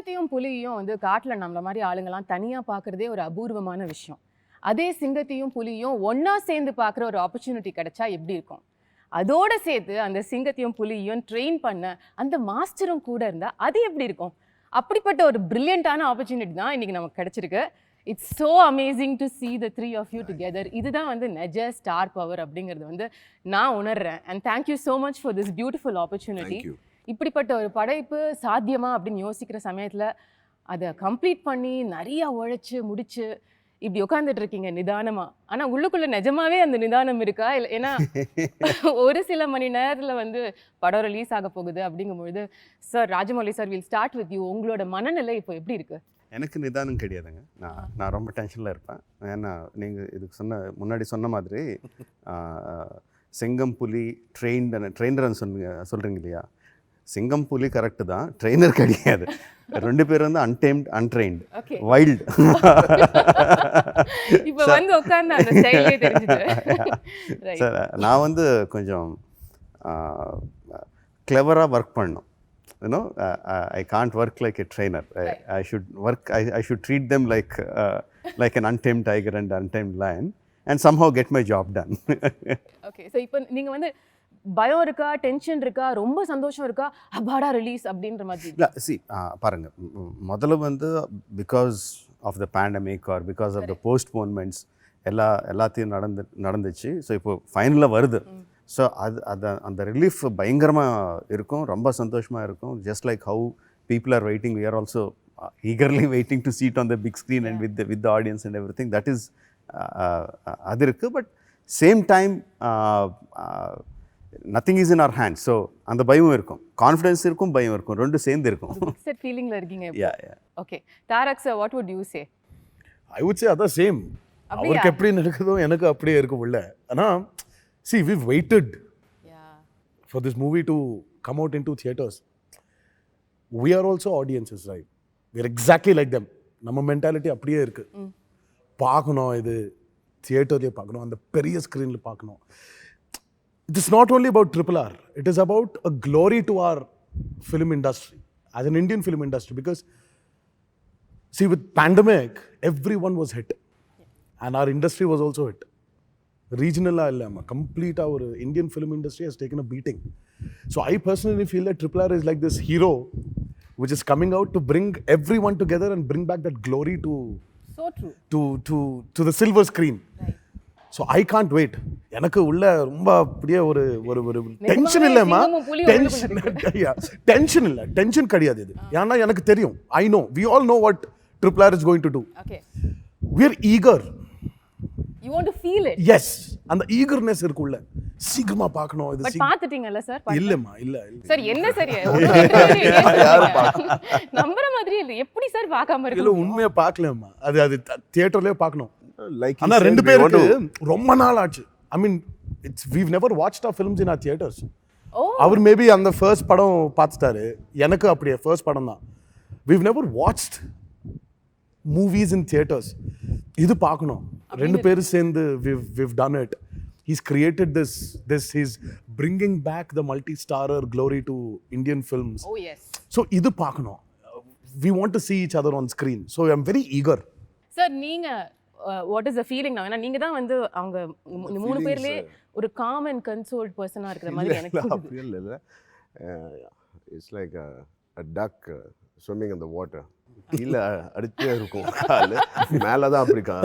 சிங்கத்தையும் புலியையும் வந்து காட்டுல நம்மள மாதிரி ஆளுங்கெல்லாம் தனியா பார்க்கறதே ஒரு அபூர்வமான விஷயம். அதே சிங்கத்தையும் புலியும் ஒண்ணா சேர்ந்து பார்க்குற ஒரு ஆப்பர்ச்சுனிட்டி கிடைச்சா எப்படி இருக்கும்? அதோட சேர்த்து அந்த சிங்கத்தையும் புலியையும் ட்ரெயின் பண்ண அந்த மாஸ்டரும் கூட இருந்தா அது எப்படி இருக்கும்? அப்படிப்பட்ட ஒரு பிரில்லியண்டான ஆப்பர்ச்சுனிட்டி தான் இன்னைக்கு நமக்கு கிடைச்சிருக்கு. It's so amazing to see the three of you together. இதுதான் வந்து நெஜ ஸ்டார் பவர் அப்படிங்கிறது வந்து நான் உணர்றேன். And thank you so much for this beautiful opportunity. இப்படிப்பட்ட ஒரு படைப்பு சாத்தியமா அப்படின்னு யோசிக்கிற சமயத்தில் அதை கம்ப்ளீட் பண்ணி நிறையா உழைச்சி முடிச்சு இப்படி உட்காந்துட்டு இருக்கீங்க நிதானமா. ஆனா உள்ளுக்குள்ள நிஜமாவே அந்த நிதானம் இருக்கா? இல்லை ஏன்னா ஒரு சில மணி நேரத்துல வந்து படம் ரிலீஸ் ஆக போகுது அப்படிங்கும்பொழுது sir Rajamouli sir will start with you. உங்களோட மனநிலை இப்போ எப்படி இருக்கு? எனக்கு நிதானம் கிடையாதுங்க. நான் ரொம்ப டென்ஷனில் இருப்பேன். ஏன்னா நீங்கள் இதுக்கு முன்னாடி சொன்ன மாதிரி சிங்கம் புலி ட்ரெயினர்னு சொல்கிறீங்க இல்லையா? சிங்கம் புலி கரெக்டு தான், ட்ரெயினர் கிடையாது. ரெண்டு பேர் வந்து அன்டேம்ட் அன்ட்ரெயின்டு வைல்டு. சார் நான் வந்து கொஞ்சம் கிளவராக ஒர்க் பண்ணணும். I can't work like a trainer. I should treat them like an untamed tiger and untamed lion and somehow get my job done. Okay, so இப்போ நீங்க வந்து பயம் இருக்கா, டென்ஷன் இருக்கா, ரொம்ப சந்தோஷம் இருக்கா, அபாடா ரிலீஸ் அப்படின்ற மாதிரி? இல்லை பாருங்க, முதல்ல வந்து because of the pandemic or because of the postponements எல்லாத்தையும் நடந்துச்சு. ஸோ இப்போ ஃபைனலாக வருது. ஸோ அந்த ரிலீஃப் பயங்கரமாக இருக்கும், ரொம்ப சந்தோஷமாக இருக்கும். Just like how people are waiting, we are also eagerly waiting to see it on the big screen and with the audience and everything. That is அது இருக்குது. But same time nothing is in our hands. So அந்த பயம் இருக்கும், confidence இருக்கும், பயம் இருக்கும், ரெண்டு சேர்ந்து இருக்கும். மிக்ஸ்ட் ஃபீலிங்ல இருக்கீங்க. Okay Tarak sir, what would you say? I would say அதான் சேம். அவருக்கு எப்படி நடக்குதோ எனக்கு அப்படியே இருக்கும் உள்ள. ஆனால் see, we've waited for this movie to come out into theaters. We are also audiences, right? We are exactly like them. நம்ம மென்டாலிட்டி அப்படியே இருக்கு. பார்க்கணும், இது தியேட்டர்லேயே பார்க்கணும், அந்த பெரிய ஸ்க்ரீனில் பார்க்கணும். It is not only about RRR. It is about a glory to our film industry, as an Indian film industry. Because, see, with pandemic, everyone was hit. And our industry was also hit. Regional complete our Indian film industry has taken a beating. So I personally feel that RRR is like this hero which is coming out to bring everyone together and bring back that glory to to the silver screen. Right. So I can't wait. எனக்கு உள்ள ரொம்ப அப்படியே ஒரு ஒரு tension இல்லைம்மா, tension இல்லை, tension கிடையாது இது. ஏன்னா எனக்கு தெரியும், I know, we all know what RRR is going to do. Okay. We are eager. You want to feel it? Yes. அந்த ஈகர்னஸ் இருக்குள்ள, சீக்கிரமா பார்க்கணும். இது பாத்துட்டீங்கல்ல சார்? இல்லம்மா, இல்ல சார் என்ன சரி நம்பற மாதிரி இல்ல, எப்படி சார் பார்க்காம இருக்கு? இல்ல உண்மையா பார்க்கலம்மா, அது தியேட்டர்லயே பார்க்கணும். ஆனா ரெண்டு பேருக்கு ரொம்ப நாள் ஆச்சு. I mean, we've never watched our films in our theaters. அவர் மேபி அந்த ஃபர்ஸ்ட் படம் பார்த்துட்டாரு, எனக்கு அப்படியே ஃபர்ஸ்ட் படம் தான். We've never watched movies in theaters. இது பார்க்கணும். ரெண்டு பேரும் சேர்ந்து we've done it. He's created this he's bringing back the multi-starrer glory to Indian films. Oh yes. So இது பார்க்கணும். We want to see each other on screen. So I'm very eager. Sir, நீங்க what is the feeling now? ஏன்னா நீங்க தான் வந்து அவங்க மூணு பேர்லயே ஒரு calm and consoled personா இருக்கிற மாதிரி எனக்கு தோணுது. இல்ல it's like a duck swimming in the water. கீழ அடிச்சே இருக்கும் கால், மேலதான் அப்படிக்கா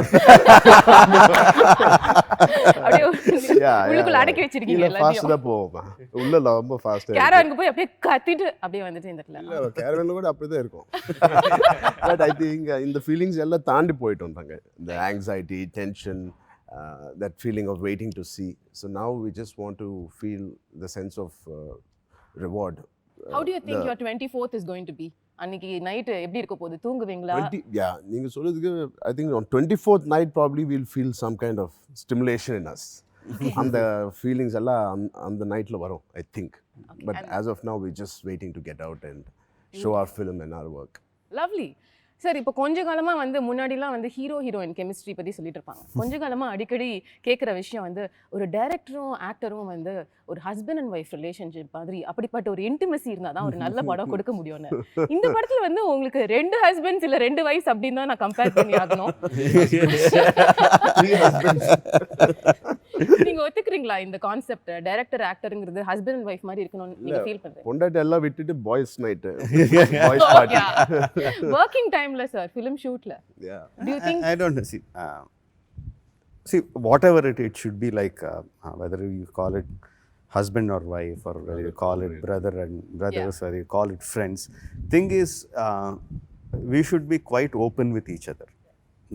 உள்ளுக்குள்ள அடக்கி வச்சிருக்கீங்க. ஃபாஸ்ட் தான் போவோம், உள்ள ரொம்ப ஃபாஸ்ட். கேரவனுக்கு போய் அப்படியே கத்திட்டு அப்படியே வந்துட்டு இந்த இல்ல கேரவன்ல கூட அப்படிதான் இருக்கும். பட் ஐ திங்க் இந்த ஃபீலிங்ஸ் எல்லாம் தாண்டி போயிட்டு வந்தாங்க. இந்த anxiety, tension, that feeling of waiting to see. So now we just want to feel the sense of reward. How do you think your 24th is going to be? அன்னைக்கு night எப்படி இருக்க போகுது? தூங்குவீங்களா? நீங்க சொல்றதுக்கு I think on 24th night probably we'll feel some kind of stimulation in us. அந்த feelings எல்லாம் அந்த நைட்ல வரும் I think. But as of now we're just waiting to get out and show our film and our work. Lovely. Sir இப்போ கொஞ்ச காலமா வந்து முன்னாடிலாம் வந்து ஹீரோ ஹீரோயின் கெமிஸ்ட்ரி பத்தி சொல்லிட்டு இருப்பாங்க. கொஞ்ச காலமா அடிக்கடி கேட்குற விஷயம் வந்து ஒரு டைரக்டரும் ஆக்டரும் வந்து ஒரு ஹஸ்பண்ட் அண்ட் ஒய்ஃப் ரிலேஷன்ஷிப் மாதிரி அப்படிப்பட்ட ஒரு இன்டிமசி இருந்தால் தான் ஒரு நல்ல படம் கொடுக்க முடியும்னு. இந்த படத்துல வந்து உங்களுக்கு 2 ஹஸ்பண்ட்ஸ் இல்லை 2 வைஃப்ஸ் அப்படின்னு தான் நான் கம்பேர் பண்ணி ஆகணும். நீங்க ஒத்துக்கிறீங்களா இந்த கான்செப்ட் டைரக்டர் ஆக்டருங்கிறது ஹஸ்பண்ட் அண்ட் ஒய்ஃப் மாதிரி இருக்கணும்னு நீங்க ஃபீல் பண்றீங்க? பொண்டாட்டி எல்லாம் விட்டுட்டு boys night boys party working டைம்ல சார் ஃபிலிம் ஷூட்ல do you think I don't know. See, whatever it should be like, whether you call it husband or wife, or whether you call it brother and brothers, or you call it friends. Thing is, we should be quite open with each other,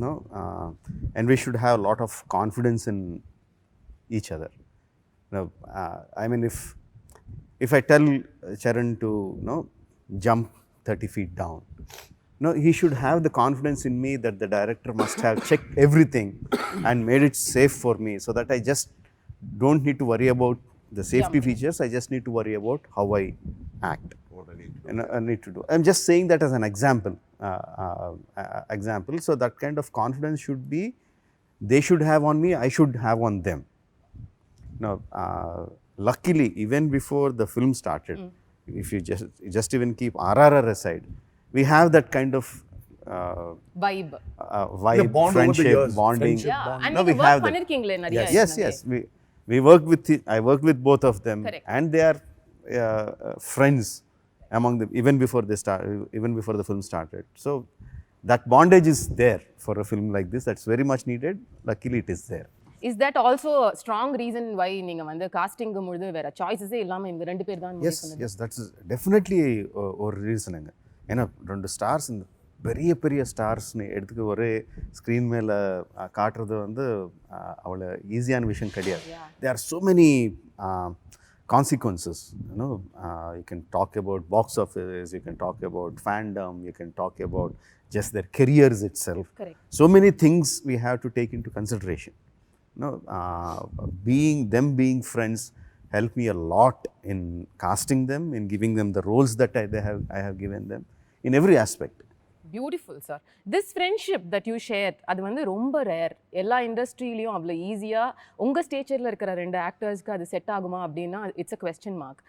no? And we should have a lot of confidence in each other. Now, I mean, if I tell Charan to jump 30 feet down, no, he should have the confidence in me that the director must have checked everything and made it safe for me, so that I just don't need to worry about the safety features. I just need to worry about how I act. What I need to do. And I need to do. I'm just saying that as an example. So that kind of confidence should be, they should have on me, I should have on them. Now, luckily, even before the film started, if you just even keep RRR aside, we have that kind of vibe, The bond over the friendship, years, bonding. friendship yeah, bond. and No, நீங்க we have work that. பண்ணிருக்கீங்களே நிறைய. Yes. We work with I work with both of them. Correct. And they are friends among them even before the film started. So that bondage is there for a film like this. That's very much needed. Luckily, it is there. Is that also a strong reason why நீங்க வந்து costing பொழுது வேற சாய்ஸஸே இல்லாம இந்த 2 பேர் தான் Yes, that's definitely ஒரு ரீசனுங்க. ஏன்னா 2 ஸ்டார்ஸ், இந்த பெரிய பெரிய ஸ்டார்ஸ்னு எடுத்துக்க ஒரே ஸ்க்ரீன் மேலே காட்டுறது வந்து அவ்வளோ ஈஸியான விஷயம் கிடையாது. There are so many consequences. You can talk about box office, you can talk about fandom, you can talk about just their careers itself. Correct. So many things we have to take into consideration. Being friends helped me a lot in casting them, in giving them the roles that I have given them in every aspect. Beautiful, sir. This friendship that you shared, அது வந்து ரொம்ப rare. எல்லா இண்டஸ்ட்ரியிலையும் அவ்வளோ ஈஸியாக உங்கள் ஸ்டேச்சரில் இருக்கிற 2 ஆக்டர்ஸ்க்கு அது set ஆகுமா அப்படின்னா it's a question mark.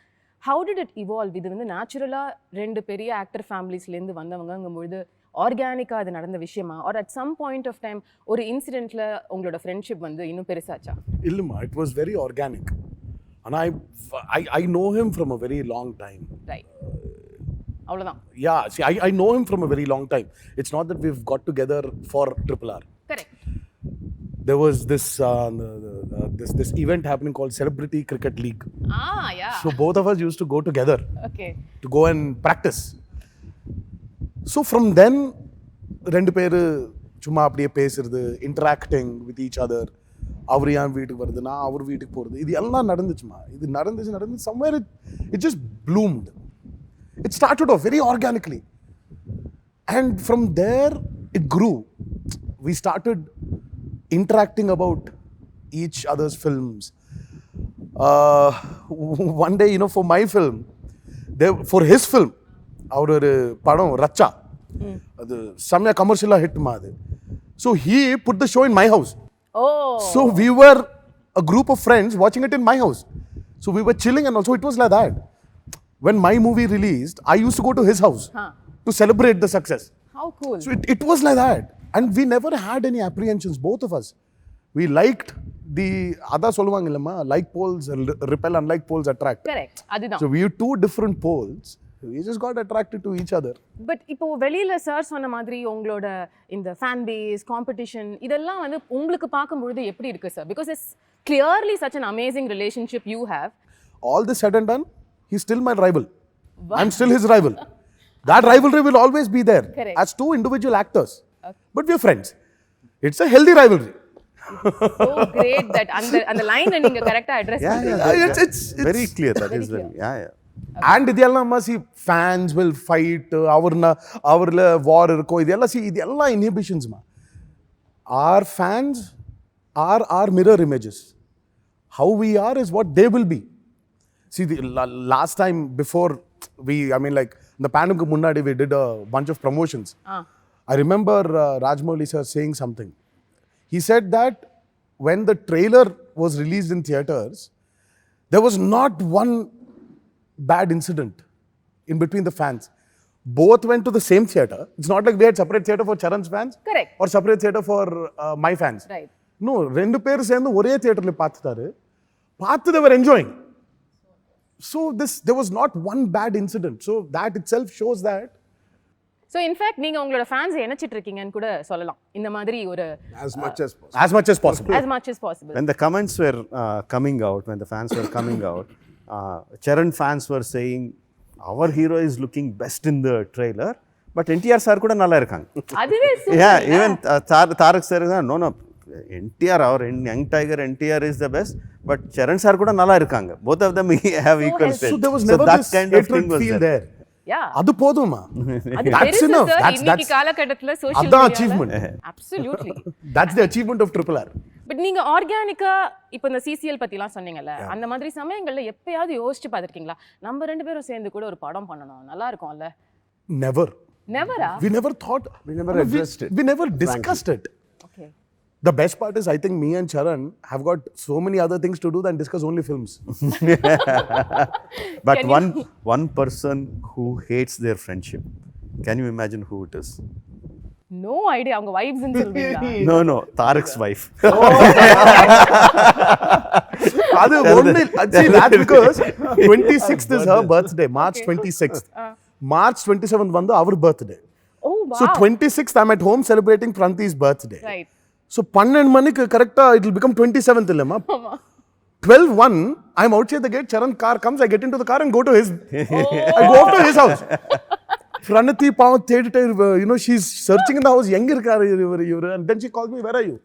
How did it evolve? இது வந்து நேச்சுரலாக 2 பெரிய ஆக்டர் ஃபேமிலிஸ்லேருந்து வந்தவங்கங்கும்பொழுது ஆர்கானிக்காக அது நடந்த விஷயமா, or at some point of time ஒரு இன்சிடென்ட்டில் உங்களோட ஃப்ரெண்ட்ஷிப் வந்து இன்னும் பெருசாச்சா? இல்லைம்மா, இட் வாஸ் வெரி ஆர்கானிக். ஆனால் I know him from a very long time. Right, அவ்வளோதான். Yeah, see, I know him from a very long time. It's not that we've got together for RRR. Correct. There was this this event happening called Celebrity Cricket League. Yeah. So both of us used to go together Okay. to go and practice. So from then, 2 பேர் சும்மா அப்படியே பேசுறது, interacting with each other. அவர் என் வீட்டுக்கு வருது, நான் அவர் வீட்டுக்கு போகிறது, இது எல்லாம் நடந்துச்சுமா. இது நடந்துச்சு somewhere it just bloomed. It started off very organically, and from there it grew. We started interacting about each other's films. One day, for my film, for his film, அவர் ஒரு படம் ரச்சா, அது செம்மையா கமர்ஷியலா ஹிட்மா அது. So he put the show in my house. Oh. So we were a group of friends watching it in my house. So we were chilling, and also it was like that. When my movie released, I used to go to his house to celebrate the success. How cool. So it was like that. And we never had any apprehensions, both of us. We liked the other solvang illama, like poles repel, unlike poles attract. Correct. அதுதான். So we were 2 different poles. We just got attracted to each other. But இப்போ வெளியில sir சொன்ன மாதிரி உங்களோட இந்த fan base competition இதெல்லாம் வந்து உங்களுக்கு பார்க்கும்பொழுது எப்படி இருக்கு sir? Because it's clearly such an amazing relationship you have. All this said and done, he's still my rival. I'm still his rival. That rivalry will always be there. Correct. As 2 individual actors. But we're friends. It's a healthy rivalry. So great that அந்த லைனை நீங்க கரெக்ட்டா address Yeah. It's Very clear. That is clear. very, yeah. And இதெல்லாம் see, fans will fight, அவர்ல war இருக்கும், இதெல்லாம் see, இதெல்லாம் inhibitions ma. Our fans are our mirror images. How we are is what they will be. See, the last time before the pandemic munnadi, we did a bunch of promotions. I remember Rajmouli sir saying something. He said that when the trailer was released in theaters, there was not one bad incident in between the fans. Both went to the same theater. It's not like we had separate theater for Charan's fans Correct. or separate theater for my fans. Right. No, ரெண்டு பேர் சேர்ந்து ஒரே தியேட்டர்ல பார்த்துட்டாரு. பார்த்து they were enjoying. So there was not one bad incident. So that itself shows that. So in fact நீங்க உங்களோட fans இணைச்சிட்டு இருக்கீங்கன்னு கூட சொல்லலாம் இந்த மாதிரி ஒரு as much as possible. As much as possible. as much as possible. When the comments were coming out, when the fans were coming out, Charan fans were saying, our hero is looking best in the trailer, but NTR sir kuda nalla irukanga. அதுவே Yeah, even Tarak sir is no, NTR, our young tiger NTR is the best, but Charan sir kuda nalla irukanga. Both of them have equal stage. So there was never that this kind of hatred thing was feel there. Yeah. அது போதுமா? அது That's பெருசு enough. Sir That's இன்னைக்கு காலகட்டத்துல social அதான் achievement. Absolutely. That's the achievement of RRR. But நீங்க ஆர்கானிக்கா இப்போ இந்த சிசிஎல் பத்திலாம் சொன்னீங்கல்ல, அந்த மாதிரி சமயங்கள்ல எப்பயாவது யோசிச்சு பார்த்திருக்கீங்களா நம்ம ரெண்டு பேரும் சேர்ந்து கூட ஒரு படம் பண்ணணும் நல்லா இருக்கும்ல? Never. நெவரா? We never thought. We never addressed it. We never discussed it. Okay. The best part is I think me and Charan have got so many other things to do than discuss only films. But one person who hates their friendship, can you imagine who it is? No idea. அவங்க wives ன்னு சொல்வீங்களா? No, Tarak's wife. அது ஒண்ணு. See, that's because 26th is her birthday, March 26th. March 27th வந்து our birthday. Oh So wow. 26th I'm at home celebrating Pranti's birthday. Right. So 12 மணிக்கு கரெக்டா it will become 27th இல்லமா? 12:01 I'm outside the gate, Charan car comes, I get into the car and go to his I go up to his house. Pranati பாவம் தேடிட்டே she's searching in the house, எங்க இருக்காரு இவரு, and then she called me, where are you?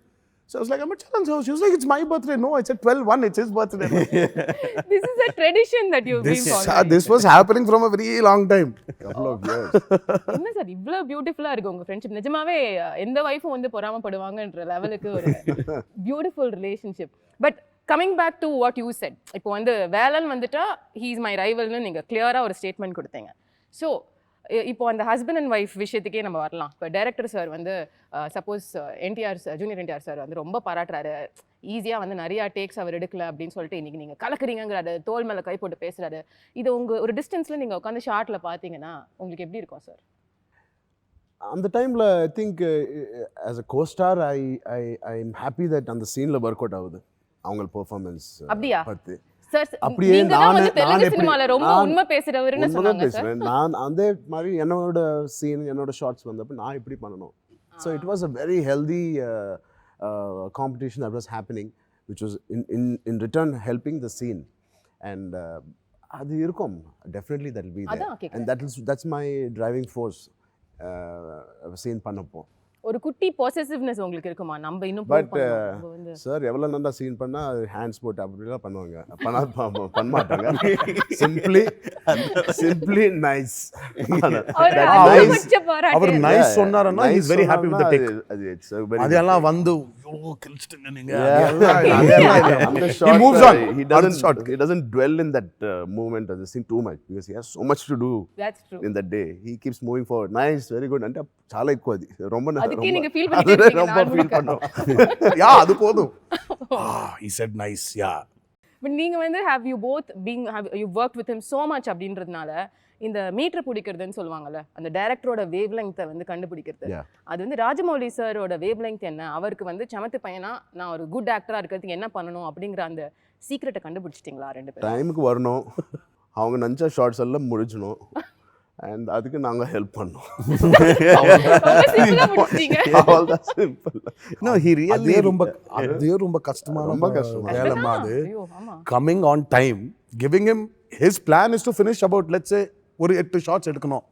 So I was like, I'm at Charan's house. She was like, it's my birthday. No, I said 12:01, it's his birthday. This is a tradition that you've been following. This was happening from a very long time. Couple of years. என்ன sir இவ்ளோ பியூட்டிஃபுல்லா இருக்கு உங்க friendship? நிஜமாவே எந்த வைஃபும் வந்து பொறாமப்படுவாங்கன்ற லெவலுக்கு ஒரு beautiful relationship. But coming back to what you said, இப்போ வந்து வேலன் வந்துட்டா ஹீ இஸ் மை ரைவல்னு நீங்க கிளியரா ஒரு ஸ்டேட்மெண்ட் கொடுத்தீங்க. ஸோ இப்போ அந்த ஹஸ்பண்ட் அண்ட் ஒய்ஃப் விஷயத்துக்கே நம்ம வரலாம். இப்போ டைரக்டர் சார் வந்து suppose NTR junior NTR sir வந்து ரொம்ப பாராட்டுறாரு, ஈஸியாக வந்து நிறையா டேக்ஸ் அவர் எடுக்கல அப்படின்னு சொல்லிட்டு இன்னைக்கு நீங்கள் கலக்குறீங்கிறாரு, தோல் மேலே கை போட்டு பேசுறாரு. இது உங்கள் ஒரு டிஸ்டன்ஸில் நீங்கள் உட்காந்து ஷார்ட்டில் பார்த்தீங்கன்னா உங்களுக்கு எப்படி இருக்கும் சார்? அந்த டைமில் I think as a co-star I'm happy that அந்த சீனில் ஒர்க் அவுட் ஆகுது அவங்க பெர்ஃபார்மன்ஸ் அப்படியா பற்றி. சார் அப்படியே நீங்க தான் வந்து தெலுங்கு சினிமால ரொம்ப உண்மை பேசுறவருன்னு சொன்னாங்க சார். பேசுறேன் நான் அதே மாதிரி என்னோட சீன் என்னோட ஷார்ட்ஸ் வந்தப்ப நான் இப்படி பண்ணணும். So it was a very healthy competition that was happening which was in return helping the scene and அது இருக்கும் definitely that will be there and that's my driving force scene பண்ணப்போ. ஒரு குட்டி பொசசிவ்னஸ் உங்களுக்கு இருக்குமா? நம்ம இன்னும் பட் சார் எவ்வளோ நல்லா சீன் பண்ணால் ஹேண்ட்ஸ் போட்டு அப்படிலாம் பண்ணுவாங்க, பண்ண மாட்டாங்க. Simply nice. அவர் நைஸ் சொன்னாருன்னா he is very happy with the take. அதெல்லாம் வந்து கிழிச்சிட்டுங்க நீங்க. He moves on. He doesn't dwell in that moment of the scene too much because he has so much to do. That's true. In that day he keeps moving forward. Nice, very good. అంటే చాలా ఎక్కువ అది ரொம்ப அதுக்கே நீங்க feel பண்ணிட்டே ரொம்ப feel பண்ணோம். யா அது போதும். He said nice, yeah. But நீங்க வந்து have you both you worked with him so much அப்படின்றதுனால இந்த மீட்டர் பிடிக்கிறதுன்னு சொல்லுவாங்கல்ல, அந்த டைரக்டரோட வேவ் லெங்த்தை வந்து கண்டுபிடிக்கிறது, அது வந்து ராஜமௌலி சாரோட வேவ் லெங்த் என்ன, அவருக்கு வந்து சமத்து பையனா நான் ஒரு குட் ஆக்டரா இருக்கிறதுக்கு என்ன பண்ணணும் அப்படிங்கிற அந்த சீக்ரெட்டை கண்டுபிடிச்சிட்டிங்களா ரெண்டு பேரும்? டைமுக்கு வரணும், அவங்க நினச்ச ஷார்ட்ஸ் எல்லாம் முடிச்சணும், அண்ட் அதுக்கு நாங்கள் ஹெல்ப் பண்ணோம். ரொம்ப கஷ்டமான வேலைமா அது. Coming on time, giving him his plan is to finish about let's say ஒரு 8 ஷாட்ஸ் எடுக்கணும்,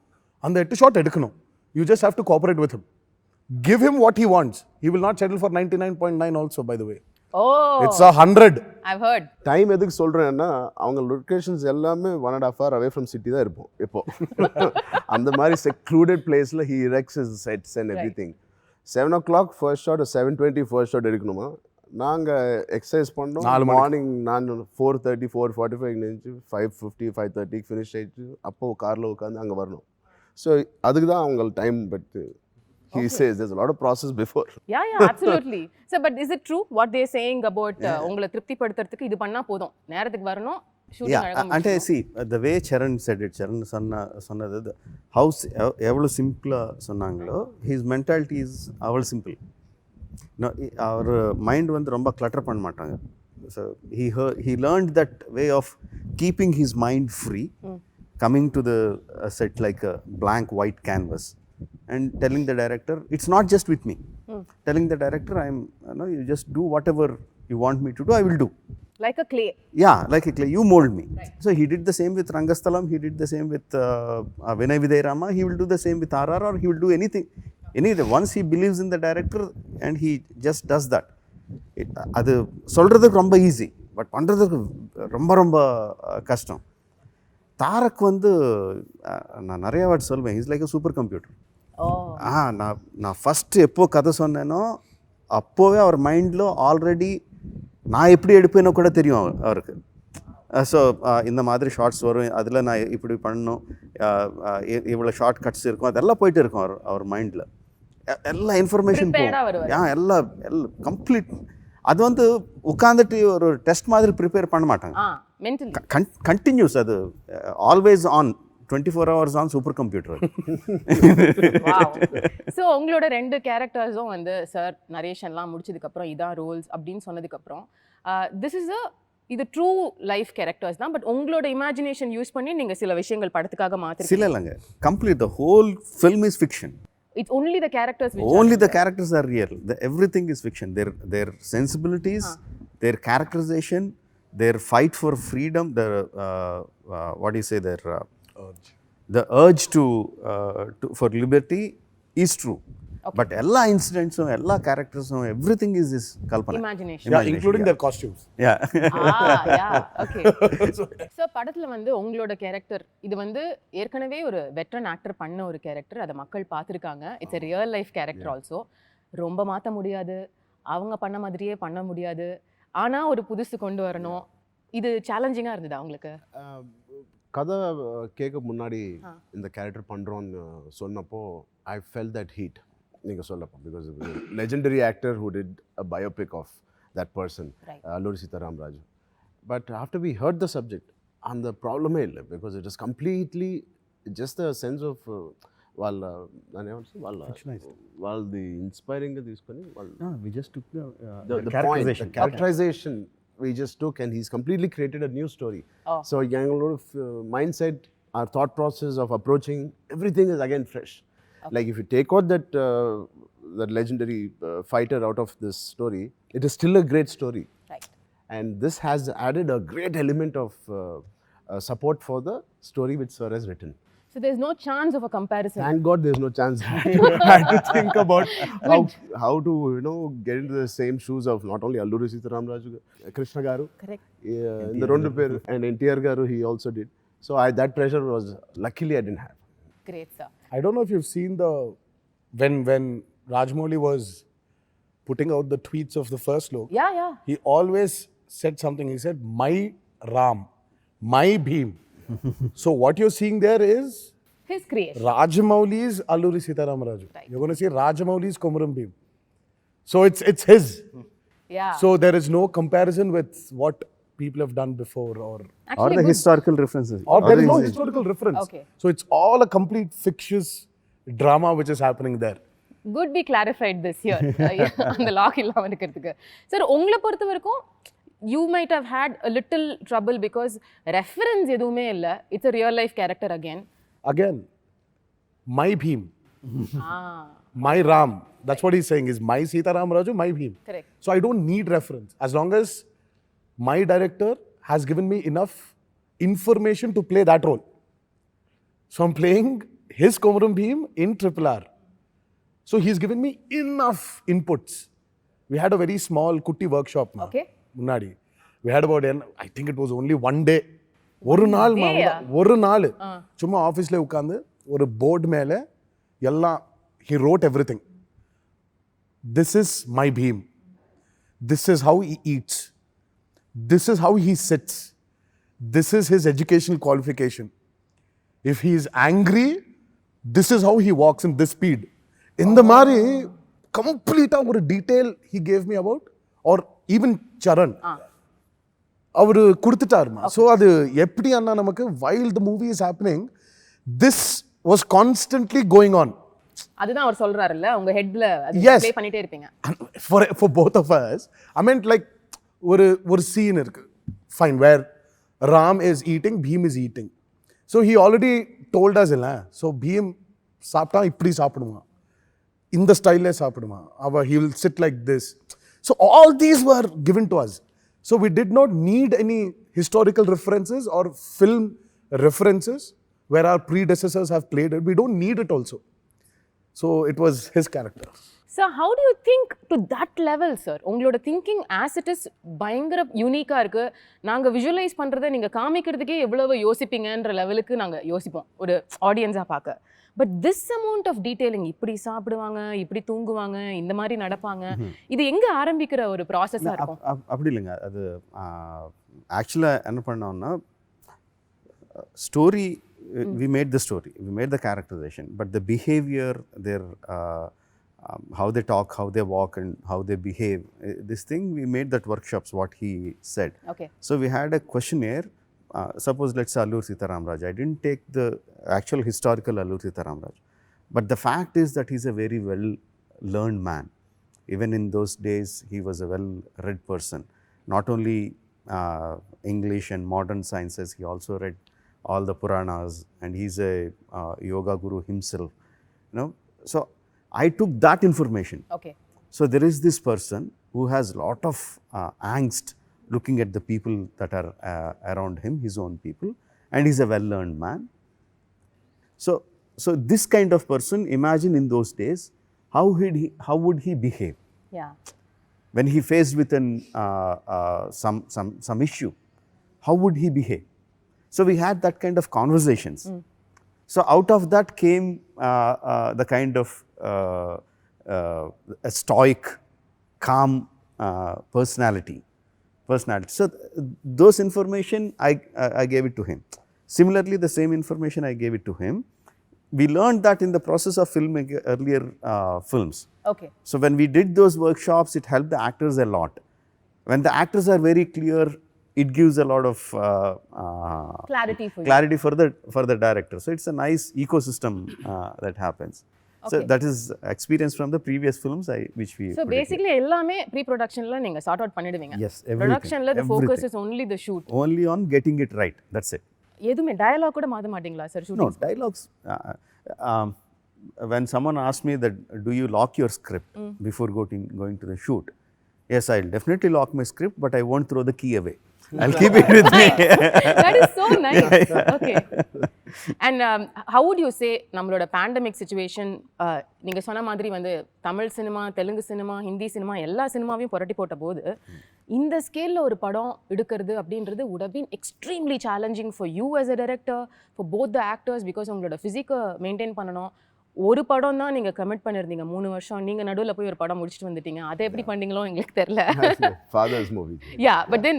அந்த 8 ஷாட் எடுக்கணும். You just have to cooperate with him, give him what he wants. He will not settle for 99.9 also, by the way. Oh, it's 100. I've heard. Time எதுக்கு சொல்கிறேன்னா அவங்க locations எல்லாமே 1.5 hour away from city தான் இருப்போம் இப்போ. அந்த மாதிரி செக்ளூடட் பிளேஸில் he erects his sets and everything. 7 o'clock first shot, 7:20 first shot எடுக்கணுமா, நாங்கள் எக்ஸசைஸ் பண்ணோம். மார்னிங் நான் 4:30 4:45 நினச்சி 5:50 5:30 ஃபினிஷ் ஆகிடுச்சு. அப்போது காரில் உட்காந்து அங்கே வரணும். ஸோ அதுக்கு தான் அவங்க time. But He says there's a lot of process before. Yeah, absolutely. So, but is it true what they're saying about உங்களை திருப்திப்படுத்துறதுக்கு இது பண்ணா போதும், நேரத்துக்கு வரணும், ஷூட்டிங் அழகா అంటే முடிச்சிடணும்? see the way Charan said it, Charan சொன்னது ஹவுஸ் எவ்வளோ சிம்பிளாக சொன்னாங்களோ ஹிஸ் மென்டாலிட்டி இஸ் அவ்வளோ சிம்பிள். அவர் மைண்ட் வந்து ரொம்ப கிளட்டர் பண்ண மாட்டாங்க. So he learned that way of keeping his mind free, coming to the set like a blank white canvas and telling the director, it's not just with me, telling the director, you just do whatever you want me to do, I will do. Like a clay. Yeah, like a clay, you mold me. So he did the same with Rangasthalam, he did the same with Vinay Vidai Rama, he will do the same with RR, or he will do anything. Once he believes in the director and he just does that, அது சொல்கிறதுக்கு ரொம்ப easy, but பண்ணுறதுக்கு ரொம்ப ரொம்ப கஷ்டம். தாரக் வந்து நான் நிறைய வாட்டி சொல்வேன், is like a super computer. நான் ஃபஸ்ட்டு எப்போ கதை சொன்னேனோ அப்போவே அவர் மைண்டில் ஆல்ரெடி நான் எப்படி எடுப்பேனோ கூட தெரியும் அவருக்கு. ஸோ இந்த மாதிரி ஷார்ட்ஸ் வரும், அதில் நான் இப்படி பண்ணணும், இவ்வளோ ஷார்ட் கட்ஸ் இருக்கும், அதெல்லாம் போயிட்டு இருக்கும் அவர் மைண்டில். எல்லா இன்ஃபர்மேஷன் போகும், எல்லாம் கம்ப்ளீட். அது வந்து உட்காந்துட்டு ஒரு டெஸ்ட் மாதிரி ப்ரிப்பேர் பண்ண மாட்டாங்க, கண்டினியூஸ். அது always on, 24 hours on super computer. So உங்களோட 2 கேரக்டர்ஸும் வந்து சார் நரேஷன்லாம் முடிச்சதுக்கப்புறம் இதான் ரோல்ஸ் அப்படின்னு சொன்னதுக்கப்புறம் இது ட்ரூ லைஃப் கேரக்டர்ஸ் தான், பட் உங்களோட இமேஜினேஷன் யூஸ் பண்ணி நீங்கள் சில விஷயங்கள் படத்துக்காக மாற்றிருக்கீங்க. சில இல்லைங்க, complete the whole film is fiction. It's only the characters which only the characters are real. Everything is fiction. Their sensibilities, their characterization, their fight for freedom, their what do you say, their urge. The urge to for liberty is true. Okay. But all incidents, all characters, everything is kalpana. Imagination. Yeah, including their costumes. Yeah. Okay. So படத்துல வந்து உங்களோட character இது வந்து ஏற்கனவே ஒரு veteran actor பண்ண ஒரு character, அதை மக்கள் பார்த்துருக்காங்க. It's a real life character also. ரொம்ப மாற்ற முடியாது, அவங்க பண்ண மாதிரியே பண்ண முடியாது, ஆனால் ஒரு புதுசு கொண்டு வரணும். இது சேலஞ்சிங்காக இருந்ததா உங்களுக்கு? கதை கேட்க முன்னாடி இந்த கேரக்டர் பண்ணுறோன்னு சொன்னப்போ ஐ ஃபெல் தட் ஹீட் நீங்கள் சொல்லப்போ, because legendary actor who did a biopic of that person, Alluri Sitaram Raju. But after we heard the subject அந்த ப்ராப்ளமே இல்லை, because it is completely just the sense of వాళ్ళది ఇన్స్పైరింగ్గా తీసుకొని characterisation we just took, and he's completely created a new story. So a lot of mindset, our thought process of approaching everything is again fresh. Like if you take out that legendary fighter out of this story, it is still a great story. Right. And this has added a great element of support for the story which Sir has written. So there's no chance of a comparison. Thank God there's no chance. I had to think about how to get into the same shoes of not only Alluri Sitaram Raju, Krishna Garu. Correct. In the Rondu Per, and NTR Garu he also did. So that pressure was, luckily I didn't have. Great, sir. I don't know if you've seen when Mouli was putting out the tweets of the first look. Yeah. He always said something. He said, "My Ram, my Bhim." So what you're seeing there is his creation. Rajamouli's Alluri Sitaram Raju. Right. You're going to see Rajamouli's Komuram Bhim. So it's his. Yeah. So there is no comparison with what people have done before or the historical references. Or there is no historical reference. Okay. So it's all a complete fictitious drama which is happening there. Good be clarified this here. அந்த lock இல்லாம இருக்கிறதுக்கு. Sir உங்களை பொறுத்த வரைக்கும் you might have had a little trouble because reference எதுவுமே இல்லை. It's a real life character again. My Bhim. My Ram. That's what he's saying is my Sitaram Raju, my Bhim. Correct. So I don't need reference. As long as my director has given me enough information to play that role. So I'm playing his Komuram Bhim in RRR. So he's given me enough inputs. We had a very small kutti workshop. Okay. முன்னாடி we had about, I think it was only one day. ஒரு நாள் சும்மா ஆஃபீஸில் உட்காந்து ஒரு board மேலே எல்லாம் he wrote everything. This is my Bhim. This is how he eats. This is how he sits. This is his educational qualification. If he is angry, this is how he walks in this speed. இந்த மாதிரி கம்ப்ளீட்டாக ஒரு detail he gave me about or even Charan அவர் கொடுத்துட்டாருமா. So அது எப்படி அண்ணா நமக்கு while the movie is happening this was constantly going on. அதுதான் அவர் சொல்றாருல்ல உங்க ஹெட்ல Yes. ப்ளே பண்ணிட்டே இருப்பீங்க. For both of us I meant like ஒரு scene இருக்கு fine where Ram is eating, Bhim is eating. So he already told us இல்ல. So Bhim சாப்பிட்டா இப்படி சாப்பிடுவான், இந்த ஸ்டைல்ல சாப்பிடுவான், he will sit like this. So all these were given to us. So we did not need any historical references or film references where our predecessors have played it. We don't need it also. So it was his character. So how do you think to that level, sir? உங்களோட thinking as it is பயங்கர யூனிக்கா இருக்கு. நாங்க visualise பண்றதை நீங்க காமிக்கிறதுக்கே எவ்வளவு யோசிப்பீங்கன்ற லெவலுக்கு நாங்க யோசிப்போம் ஒரு ஆடியன்ஸா பார்க்க. But this amount of detailing, இப்படி சாப்பிடுவாங்க, இப்படி தூங்குவாங்க, இந்த மாதிரி நடப்பாங்க, இது எங்க ஆரம்பிக்கிற ஒரு ப்ராசஸா இருக்கும்? அப்படி இல்லைங்க. அது ஆக்சுவலாக என்ன பண்ணோம்னா story we made the story, we made the characterization, but the behavior, their how they talk, how they walk and how they behave, this thing we made that workshops what he said. Okay. So we had a questionnaire. Suppose let's say Allur Sitaram Raj. I didn't take the actual historical Allur Sitaram Raj, but the fact is that he's a very well learned man. Even in those days he was a well read person. Not only English and modern sciences, he also read all the Puranas, and he's a yoga guru himself, you know. So I took that information. Okay. So there is this person who has lot of angst looking at the people that are around him, his own people, and he's a well learned man. So this kind of person, imagine in those days how would he behave? Yeah. When he faced with an some issue, how would he behave? So we had that kind of conversations. So out of that came the kind of a stoic, calm personality. So those information I gave it to him. Similarly, the same information I gave it to him. We learned that in the process of filming earlier films. Okay. So when we did those workshops, it helped the actors a lot. When the actors are very clear, it gives a lot of Clarity for you. clarity for the director. So it's a nice ecosystem that happens. So Okay. that is experience from the previous films which we. So basically எல்லாமே pre ப்ரொடக்ஷன்ல நீங்க sort out பண்ணிடுவீங்க. Yes, everything. ப்ரொடக்ஷன்ல the focus everything. is only the shoot. Only on getting it right. That's it. எதுமே dialogue கூட மாத்த மாட்டீங்களா sir No shooting? dialogues. When someone asks me that, do you lock your script before going to the shoot? Yes, I'll definitely lock my script, but I won't throw the key away. I'll keep it with me. That is so nice. Okay. And how would you say நம்மளோட pandemic situation, நீங்க சொன்ன மாதிரி வந்து Tamil cinema, Telugu cinema, Hindi cinema எல்லா சினிமாவையும் புரட்டி போட்ட போது இந்த ஸ்கேல்ல ஒரு படம் எடுக்கிறது அப்படின்றது would have been extremely challenging for you as a director, for both the actors, because உங்களோட ஃபிசிக்கை மெயின்டைன் பண்ணணும். ஒரு படம் தான் நீங்க கமிட் பண்ணிருந்தீங்க 3 வருஷம், நீங்க நடுவுல போய் ஒரு படம் முடிச்சுட்டு வந்துட்டீங்க. அதை எப்படி பண்ணீங்களோ எங்களுக்கு தெரியல. Father's movie. Yeah, but then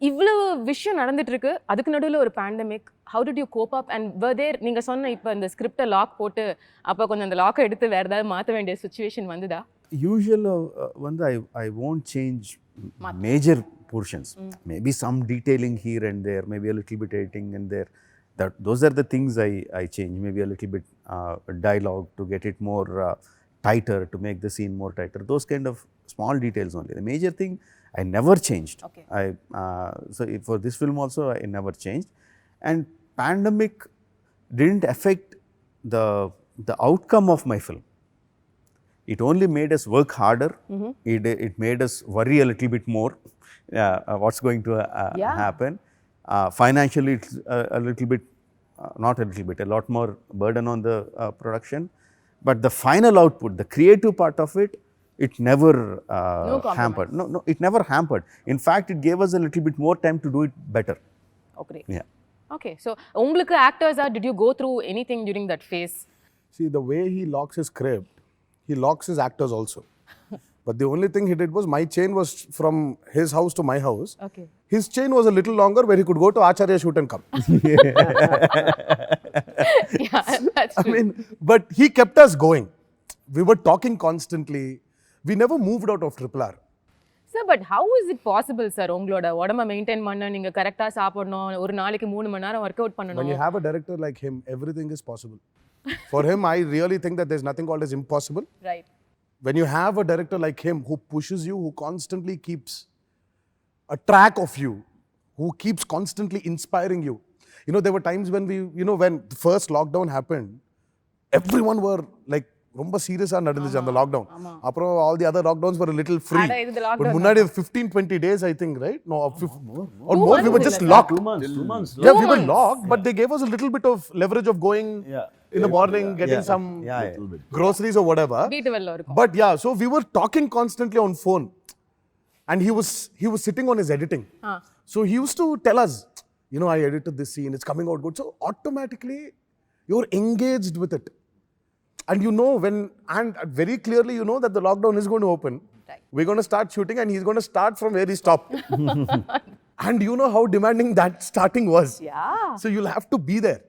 இவ்வளவு விஷயம் நடந்துட்டு இருக்கு, அதுக்கு நடுவுல ஒரு pandemic. How did you cope up and were there நீங்க சொன்ன இப்போ இந்த ஸ்கிரிப்டை லாக் போட்டு அப்போ கொஞ்சம் அந்த லாக்கை எடுத்து வேற ஏதாவது மாற்ற வேண்டிய சுச்சுவேஷன் வந்துதா? Usual வந்து I won't change major portions. Maybe some detailing here and there, maybe a little bit editing and there. Those are the things I change. Maybe a little bit dialogue to get it more tighter, to make the scene more tighter. Those kind of small details only. The major thing I never changed. Okay. So for this film also I never changed. And pandemic didn't affect the outcome of my film. It only made us work harder. It made us worry a little bit more what's going to happen. Financially, it's a little bit, not a little bit, a lot more burden on the production. But the final output, the creative part of it, it never hampered. No, it never hampered. In fact, it gave us a little bit more time to do it better. Okay. Yeah. Okay. So, உங்களுக்கு actors did you go through anything during that phase? See, the way he locks his script, he locks his actors also. But the only thing he did was, my chain was from his house to my house. Okay. His chain was a little longer where he could go to Acharya shoot and come. Yeah, that's true. I mean, but he kept us going. we were talking constantly. We never moved out of RRR. Sir but how is it possible sir உங்களோட உடம்ப maintain பண்ண நீங்க கரெக்டா சாப்பிடணும் ஒரு நாளைக்கு 3 மணி நேரம் work out When you பண்ணணும் have a director like him, everything is possible. For him, I really think that there's nothing called as impossible. Right When you have a director like him who pushes you, who constantly keeps a track of you, who keeps constantly inspiring you. You know, there were times when when the first lockdown happened, everyone were like, ரொம்ப சீரியஸா நடந்துச்சு அந்த lockdown. அப்புறம் all the other lockdowns were a little free. அட, இது But lockdown முன்னாடி 15-20 days I think, right? No, or more. We were just locked. 2 months. Yeah, we were locked, but they gave us a little bit of leverage of going in the morning, getting some groceries or whatever. வீட்டு வெல்ல இருக்கும் But yeah, so we were talking constantly on phone, and he was sitting on his editing. So he used to tell us, I edited this scene, it's coming out good. So automatically you're engaged with it. And and very clearly that the lockdown is going to open. Right. We're going to start shooting and he's going to start from where he stopped. And you know how demanding that starting was. Yeah. So you'll have to be there.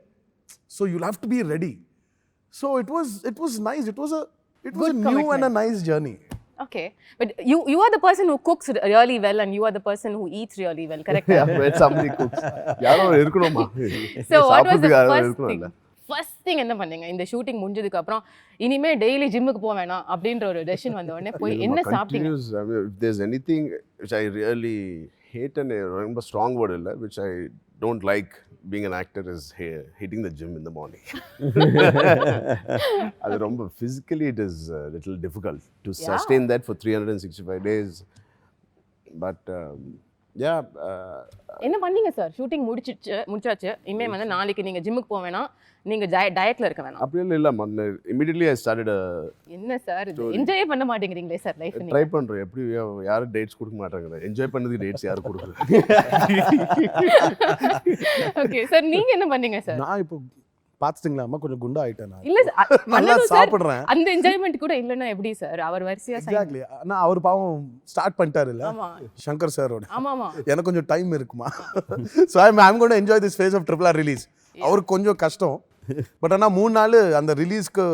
So you'll have to be ready. So it was nice. It was a Good new commitment. and a nice journey. Okay, but you are the person who cooks really well and you are the person who eats really well, correct? Yeah, when somebody cooks. யாரோ இருக்கணுமா? So what was the சாப்பிடுறதுக்கு யாரோ first thing? இருக்கணும்ல. First thing என்ன பண்ணீங்க இந்த shooting முடிஞ்சதுக்கு அப்புறம் இனிமே டெய்லி ஜிம்முக்கு போக வேணாம் அப்படின்ற ஒரு டெசிஷன் வந்த உடனே போய் என்ன சாப்பிட்டீங்க Continuous, I mean, if there's anything which I really hate and ரொம்ப strong word இல்ல, which I don't like being an actor is hitting the gym in the morning. அது ரொம்ப physically it is a little difficult to sustain that for 365 days. But yeah. என்ன பண்ணீங்க sir shooting முடிச்சாச்சு இனிமே வந்து நாளைக்கு நீங்க ஜிம்முக்கு போக வேணாம் நீங்க டயட்ல இருக்க வேணாம் அப்படியே இல்ல immediately I started என்ன சார் இது என்ஜாய் பண்ண மாட்டேங்கிறீங்களே சார் லைஃப் நீங்க ட்ரை பண்றேன். எப்படி யாரும் டேட்ஸ் கொடுக்க மாட்டாங்க. என்ஜாய் பண்ணதுக்கு டேட்ஸ் யாரும் கொடுக்குறது? ஓகே சார் நீங்க என்ன பண்ணீங்க சார் நான் இப்போ பாத்துட்டீங்களா அம்மா கொஞ்சம் குண்டா ஆயிட்டேன் நான். இல்ல நல்லா சாப்பிடுறேன். அந்த என்ஜாய்மெண்ட் கூட இல்லன்னா எப்படி சார் அவர் வரிசையா எக்ஸாக்ட்லி. ஆனா அவர் பாவம் ஸ்டார்ட் பண்ணிட்டாரு இல்ல ஆமா சங்கர் சாரோட. ஆமா எனக்கு கொஞ்சம் டைம் இருக்குமா. So I'm going to enjoy this phase of RRR release. அவருக்கு கொஞ்சம் கஷ்டம். பட் ஆனா 3 நாள் அந்த ரிலீஸ்க்கு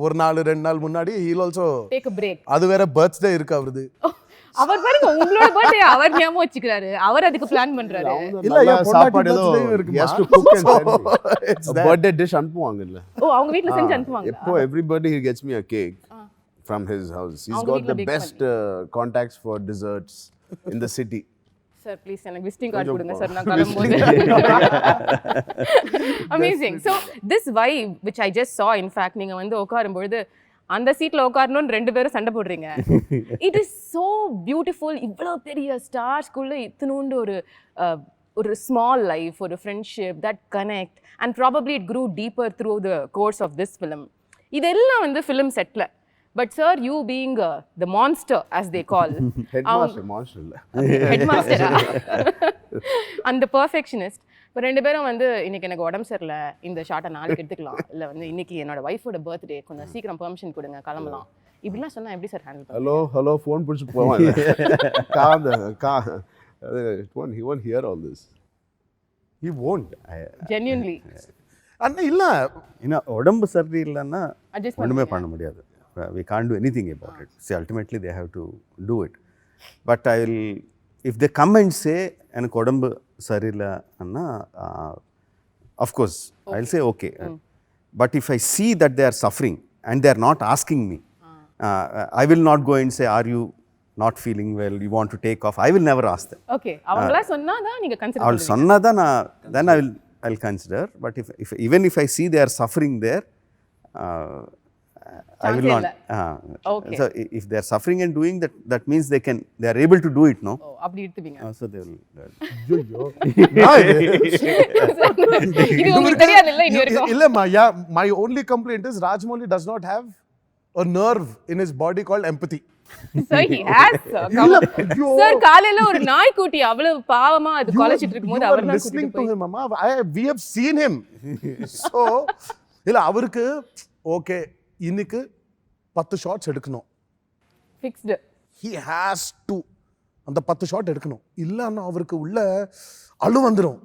ஒரு நாள் 2 நாள் முன்னாடி he'll also take a break. அது வேற பர்த்டே இருக்கு அவருது. அவர் பாருங்க உங்களோட பர்த்டே அவர் ஞாபகம் வச்சுக்கிறாரு. அவர் அதுக்கு பிளான் பண்றாரு. இல்ல யா சாப்பாடு ஏதோ இருக்கு. has to cook and send birthday dish அனுப்புவாங்க இல்ல. ஓ அவங்க வீட்ல செஞ்சு அனுப்புவாங்க. எப்போ everybody he gets me a cake from his house. He's got the best contacts for desserts in the city. Sir please எனக்கு விசிட்டிங் கார்டு கொடுங்க சார் நான் கிளம்பும்போது. Amazing. So this vibe which I just saw in fact நீங்கள் வந்து உட்காரும்பொழுது அந்த சீட்டில் உட்காரணும்னு 2 பேரும் சண்டை போடுறீங்க. It is so beautiful. இவ்வளோ பெரிய ஸ்டார்ஸ்குள்ளே இத்தினூண்டு ஒரு ஸ்மால் லைஃப் ஒரு friendship that connect and probably it grew deeper through the course of this film. இதெல்லாம் வந்து ஃபிலிம் செட்டில். But sir, you being the monster as they call. Headmaster, monster இல்ல. Headmaster. And the perfectionist. இப்போ 2 பேரும் வந்து இன்னைக்கு எனக்கு உடம்பு சரியில்லை இந்த ஷார்ட்டை நாளைக்கு எடுத்துக்கலாம் இல்லை வந்து இன்னைக்கு என்னோட ஒய்ஃபோட பர்த்டே கொஞ்சம் சீக்கிரம் பெர்மிஷன் கொடுங்க கிளம்பலாம் இப்படிலாம் சொன்னா எப்படி சார் ஹேண்டில் ஹலோ ஃபோன் பிடிச்சி போவாங்க. He won't hear all this. He won't. genuinely அண்ணா இல்ல உடம்பு சரி இல்லைன்னா adjust ஒன்றுமே பண்ண முடியாது. We can't do anything about it. See, ultimately they have to do it. But if they come and say எனக்கு உடம்பு சரியில்லை அண்ணா of course I'll say okay. But if I see that they are suffering and they are not asking me, I will not go and say are you not feeling well, you want to take off. I will never ask them. Okay, அவங்களா சொன்னாதான் நீங்க consider அவள் சொன்னாதான் then I'll consider. But even if I see they are suffering there, I will not. Okay. So if they are suffering and doing that means they are able to do it, no? ஓ அப்படி எடுத்துவீங்க. So they will. ஐயோ இது உங்களுக்கு தெரியாது இல்ல இது வரைக்கும். இல்லம்மா my only complaint is Rajmouli does not have a nerve in his body called empathy. Sir, he has, sir. Come on. Sir, காலையில ஒரு நாய்க்குட்டி அவ்வளவு பாவமா அது கொலைச்சிட்டு இருக்கும்போது அவர் தான் listening to him mama. We have seen him. So இல்ல அவருக்கு ஓகே இன்னைக்கு 10 ஷாட்ஸ் எடுக்கணும். ஃபிக்ஸ்டு. He has to அந்த 10 ஷாட் எடுக்கணும். இல்லன்னா அவருக்கு உள்ள அழு வந்துரும்.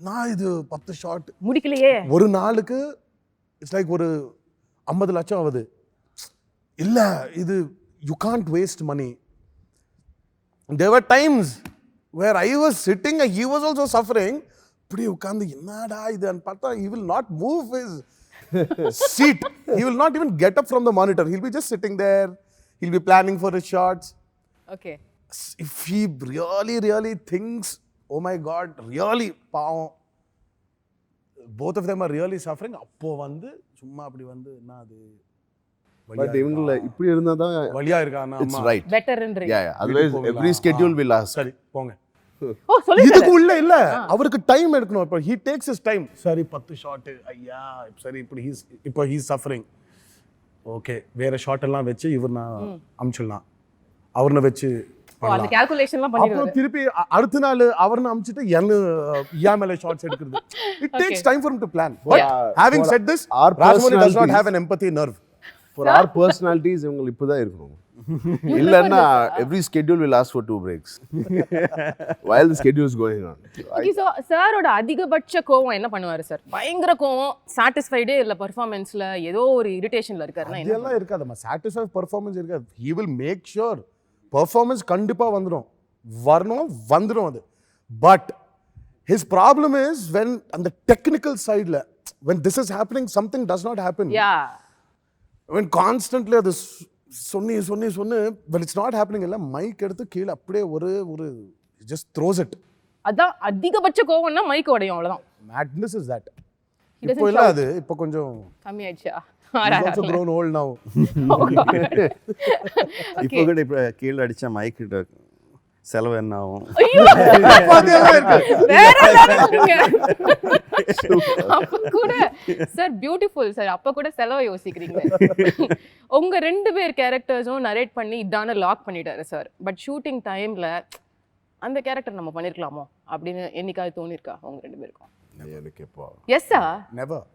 நான் இது 10 ஷாட் முடிக்கலையே. ஒரு நாளுக்கு இட்ஸ் லைக் ஒரு 50 லட்சம் ஆகுது. இல்ல இது you can't waste money. There were times where I was sitting and he was also suffering. இப்படி உட்கார்ந்து என்னடா இதுன்னு பார்த்தா he will not move his seat. He will not even get up from the monitor. He'll be just sitting there. He'll be planning for his shots. Okay. If he really thinks, oh my God, really பாவம், both of them are really suffering. அப்போ வந்து சும்மா அப்படி வந்து என்ன அது but இவங்கள இப்படி இருந்தா தான் வலியா இருக்கானா இட்ஸ் ரைட். பெட்டர்ன்றீங்க. Yeah yeah otherwise every schedule will ask. சரி போங்க. ஓ சொல்லுங்க. இதுக்கு உள்ள இல்ல அவருக்கு டைம் எடுக்கணும். இப்போ he takes his time. சரி 10 ஷாட் ஐயா சரி இப்போ he's suffering. ஓகே வேற ஷாட் எல்லாம் வெச்சு இவர் நான் அம்ச்சிடலாம். அவர்ன வெச்சு அந்த கால்குலேஷன்லாம் பண்ணிடுவாரு. அப்புறம் திருப்பி அடுத்த நாள் அவர்ன அம்ச்சிட்டு யா மேல ஷாட்ஸ் எடுக்கிறது. It takes time for him to plan. But having said this, Rajmouli does not have an empathy nerve. For our personalities இவங்க இப்பதான் இருக்கணும். இல்லன்னா every schedule will ask for 2 breaks while the schedule is going on. Okay so சாரோட அதிகபட்ச கோவம் என்ன பண்ணுவாரு sir? பயங்கர கோவம், சாட்டிஸ்ஃபைடே இல்ல பெர்ஃபார்மன்ஸ்ல ஏதோ ஒரு இரிட்டேஷன்ல இருக்காருன்னா என்ன? இதெல்லாம் இருக்காதுமா. சாட்டிஸ்ஃபை பெர்ஃபார்மன்ஸ் இருக்காது. he will make sure performance கண்டிப்பா வந்துரும் அது. But his problem is when on the technical side when this is happening something does not happen. Yeah. When constantly அது சொன்னி when it's not happening இல்ல mic எடுத்து கீழ அப்படியே ஒரு just throws it. அதான் அதிகபட்ச கோவம்னா மைக் உடையும் அவ்வளவுதான். Madness is that. He doesn't இப்போ இல்ல அது இப்போ கொஞ்சம் கம்மி ஆயிடுச்சா? he's also grown old now. இப்போ கூட இப்போ கீழே அடிச்சா மைக் செலவு என்ன ஆகும்? அப்ப கூட சார் பியூட்டிஃபுல் சார். அப்ப கூட செலவை யோசிக்கிறீங்க. உங்க 2 பேர் கேரக்டர்ஸும் நரேட் பண்ணி இதான லாக் பண்ணிட்டாரு சார். பட் ஷூட்டிங் டைம்ல அந்த கேரக்டர் நம்ம பண்ணிருக்கலாமோ அப்படின்னு என்னைக்காவது தோணிருக்கா உங்க 2 பேருக்கும்? எனக்கு எப்போ எஸ் சார். never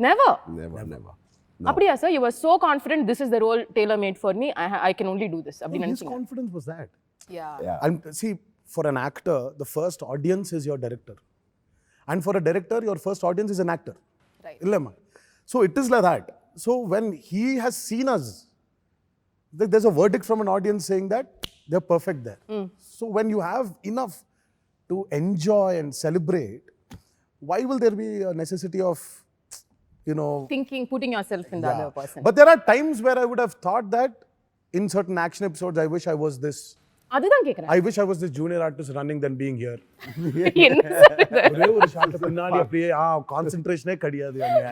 அப்படியா sir? you were so confident this is the role tailor made for me, I can only do this அப்படி his நினைச்சீங்க? confidence was that. Yeah. And see, for an actor the first audience is your director, and for a director your first audience is an actor. Right. Illama. So it is like that. So when he has seen us, there's a verdict from an audience saying that they're perfect there. So when you have enough to enjoy and celebrate, why will there be a necessity of Thinking, putting yourself in the other person? But there are times where I would have thought that in certain action episodes I wish I was this. அதுதான் கேக்குறேன். I wish I was this junior artist running than being here. என்ன sir இது? ஒரே ஒரு shot பின்னாடி அப்படியே கான்சென்ட்ரேஷனே கிடையாது அங்க.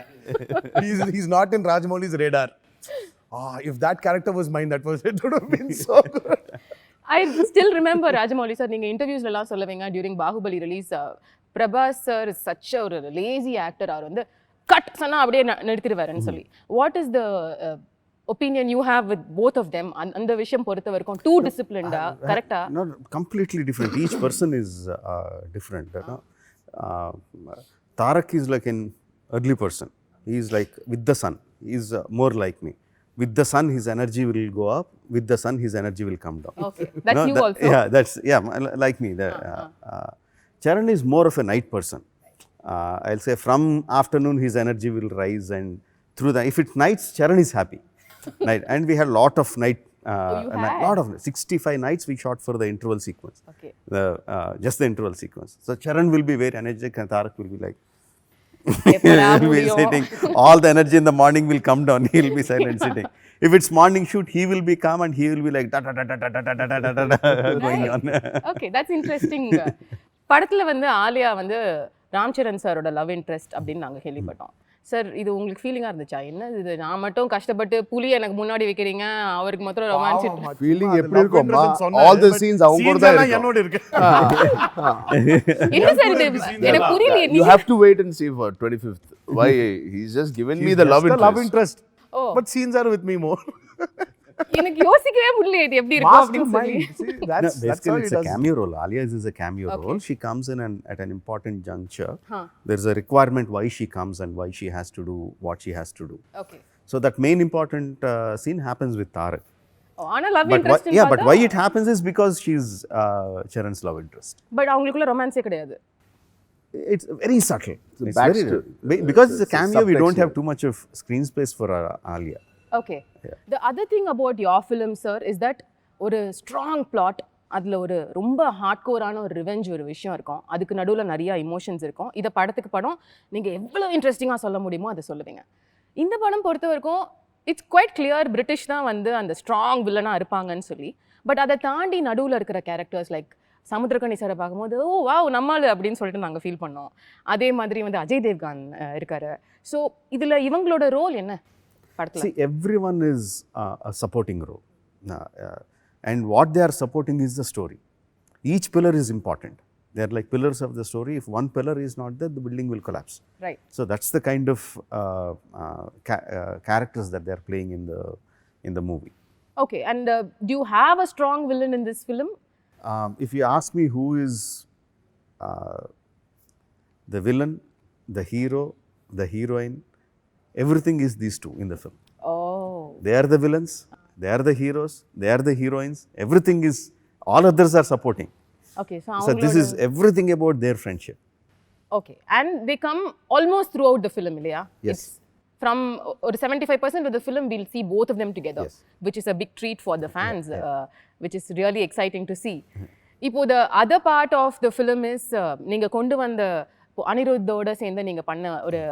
He's not in Rajmouli's radar. If that character was mine, it would have been so good. I still remember Rajamouli sir, நீங்க இன்டர்வியூஸ்ல எல்லாம் சொல்லுவீங்க during Baahubali release, Prabhas sir is such a lazy actor. அவர் வந்து கட் சொன்னா அப்படியே நிறுத்திடுவாருன்னு சொல்லி. What is the opinion you have with both of them? அந்த விஷயம் பொறுத்த வரைக்கும் too disciplined கரெக்ட்டா? Not completely different. Each person is different. Tarak is like an early person. He is like with the sun. He is more like me. With the sun, his energy will go up. With the sun, his energy will come down. Okay, that's you also. Yeah, that's like me. Charan is more of a night person. I'll say from afternoon his energy will rise, and through the if it's nights, Charan is happy. Night, and we had lot of night. Lot of 65 nights we shot for the interval sequence. Okay. Just the interval sequence. So Charan will be very energetic, and Tarak will be like. எப்படா He will be முடியும்? sitting. All the energy in the morning will come down. He will be silent sitting. If it's morning shoot, he will be calm and he will be like da da da da da da da da da da going on. Okay, that's interesting. படத்துல வந்து ஆலியா வந்து ராம்சரண் சாரோட love interest அப்படின்னு நாங்க கேள்விப்பட்டோம். Sir இது உங்களுக்கு ஃபீலிங்கா இருந்துச்சா? என்ன இது நான் மட்டும் கஷ்டப்பட்டு புலி எனக்கு முன்னாடி வைக்கிறீங்க, அவருக்கு மாத்திரம் ரொமான்ஸ் ஃபீலிங் எப்படி இருக்கும்மா? all the scenes அவங்களோட தான் இருக்கு. என்னோட இருக்கு. என்ன சார் இது? எனக்கு புரியல. You have to wait and see for 25th. Why? He's just given me the love interest. Oh. But scenes are with me more. எனக்கு யோசிக்கவே முடியல இது எப்படி இருக்கும் அப்படின்னு சொல்லி. Basically, it's a cameo role. Alia's is a cameo role. She comes in at an important juncture. There's a requirement why she comes and why she has to do what she has to do. Okay. So that main important scene happens with Tarak. ஆனா love interest But why it happens is because she's Charan's love interest. But அவங்களுக்குள்ள ரொமான்ஸே கிடையாது. It's very subtle. It's backstory. because it's a cameo, we don't subtext. have too much of screen space for Alia. Okay. The other thing about your film, sir, is that ஒரு strong plot, அதில் ஒரு ரொம்ப ஹார்ட்கோரான ஒரு revenge ஒரு விஷயம் இருக்கும், அதுக்கு நடுவில் நிறைய இமோஷன்ஸ் இருக்கும். இதை படத்துக்கு படம் நீங்கள் எவ்வளோ இன்ட்ரெஸ்டிங்காக சொல்ல முடியுமோ அதை சொல்லுவீங்க. இந்த படம் பொறுத்த வரைக்கும் இட்ஸ் குவைட் கிளியர் பிரிட்டிஷ் தான் வந்து அந்த ஸ்ட்ராங் வில்லனாக இருப்பாங்கன்னு சொல்லி. பட் அதை தாண்டி நடுவில் இருக்கிற கேரக்டர்ஸ் லைக் சமுத்திரக்கனி சாரை பார்க்கும்போது ஓ வாவ் நம்மால் அப்படின்னு சொல்லிட்டு நாங்கள் ஃபீல் பண்ணோம். அதே மாதிரி வந்து அஜய் தேவ்கான் இருக்காரு. ஸோ இதில் இவங்களோட ரோல் என்ன படத்தில்? See, everyone is a supporting role. And what they are supporting is the story. Each pillar is important. They are like pillars of the story. If one pillar is not there, the building will collapse. Right. So that's the kind of characters that they are playing in the movie. Okay, and do you have a strong villain in this film? If you ask me who is the villain, the hero, the heroine, everything is these two in the film. Oh. They are the villains, they are the heroes, they are the heroines. Everything is, all others are supporting. Okay, So this is everything about their friendship. Okay, and they come almost throughout the film, இல்லையா? Yes. It's from or 75% of the film we'll see both of them together, Yes. which is a big treat for the fans, which is really exciting to see. இப்போ the other part of the film is நீங்க கொண்டு வந்த அனிருத்தோட சேர்ந்து நீங்க பண்ண ஒரு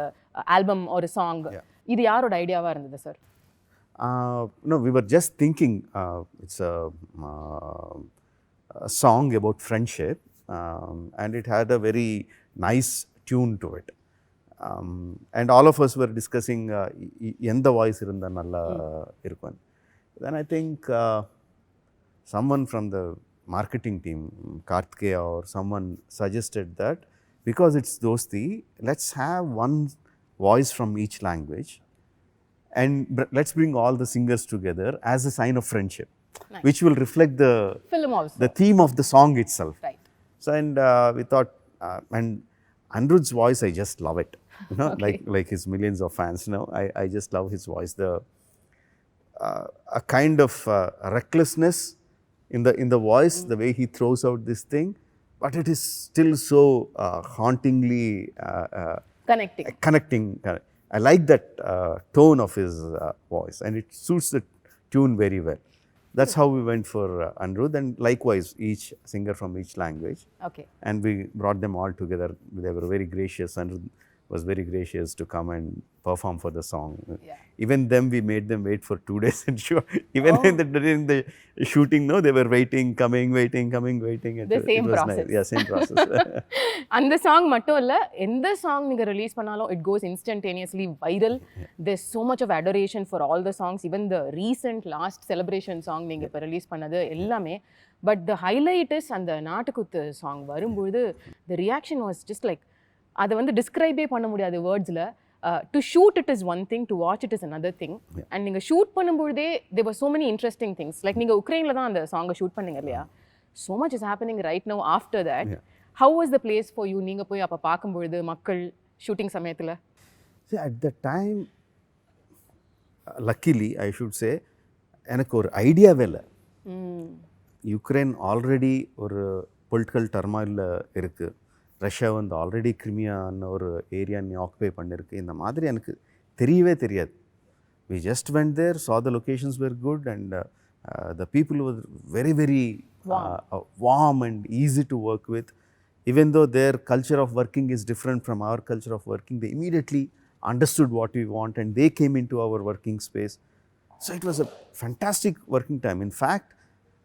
album ஒரு song, இது யாரோட ஐடியாவா இருந்தது sir? No, we were just thinking it's a song about friendship, and it had a very nice tune to it. And all of us were discussing எந்த வாய்ஸ் இருந்தால் நல்லா இருக்கும். Then I think someone from the marketing team, Karthikeya or someone suggested that because it's Dosti, let's have one voice from each language and let's bring all the singers together as a sign of friendship, Nice. which will reflect the Film also. the theme of the song itself. Right. So and we thought, and Anirudh's voice, I just love it. You know, Okay. like his millions of fans. You know, I just love his voice. The a kind of recklessness in the voice, the way he throws out this thing, but it is still so hauntingly Connecting. I like that tone of his voice, and it suits the tune very well. That's how we went for Anirudh, and likewise each singer from each language. Okay. And we brought them all together. They were very gracious. Anirudh was very gracious to come and perform for the song. Yeah. Even them, we made them wait for 2 days and shoot. Even during the shooting, no, they were waiting, coming, waiting. The same it was process. Nice. Yeah, same process. அந்த song மட்டும் இல்ல, எந்த song நீங்க release பண்ணாலும் it goes instantaneously viral. There's so much of adoration for all the songs, even the recent last celebration song நீங்க இப்ப release பண்ணது எல்லாமே. But the highlight is அந்த நாட்டுக்குத்து சாங் வரும்போது the reaction was just like, அதை வந்து டிஸ்கிரைபே பண்ண முடியாது வேர்ட்ஸில். To shoot it is one thing, to watch it is another thing. And நீங்கள் ஷூட் பண்ணும்பொழுதே there were so many interesting things. Like நீங்கள் உக்ரைனில் தான் அந்த சாங்கை ஷூட் பண்ணீங்க இல்லையா? so much is happening right now after that. How was the place for you? நீங்கள் போய் அப்போ பார்க்கும்பொழுது மக்கள் ஷூட்டிங் சமயத்தில்? See, at the time, luckily, I should say, எனக்கு ஒரு ஐடியாவே இல்லை. யுக்ரைன் ஆல்ரெடி ஒரு பொலிட்டிக்கல் டர்மாயில் இருக்குது. ரஷ்யா வந்து ஆல்ரெடி கிரிமியான்னு ஒரு ஏரியா நீ ஆக்குபை பண்ணிருக்கு. இந்த மாதிரி எனக்கு தெரியவே தெரியாது. We just went there, saw the locations were good, and the people were very, very warm and easy to work with. Even though their culture of working is different from our culture of working, they immediately understood what we want and they came into our working space. So it was a fantastic working time. In fact,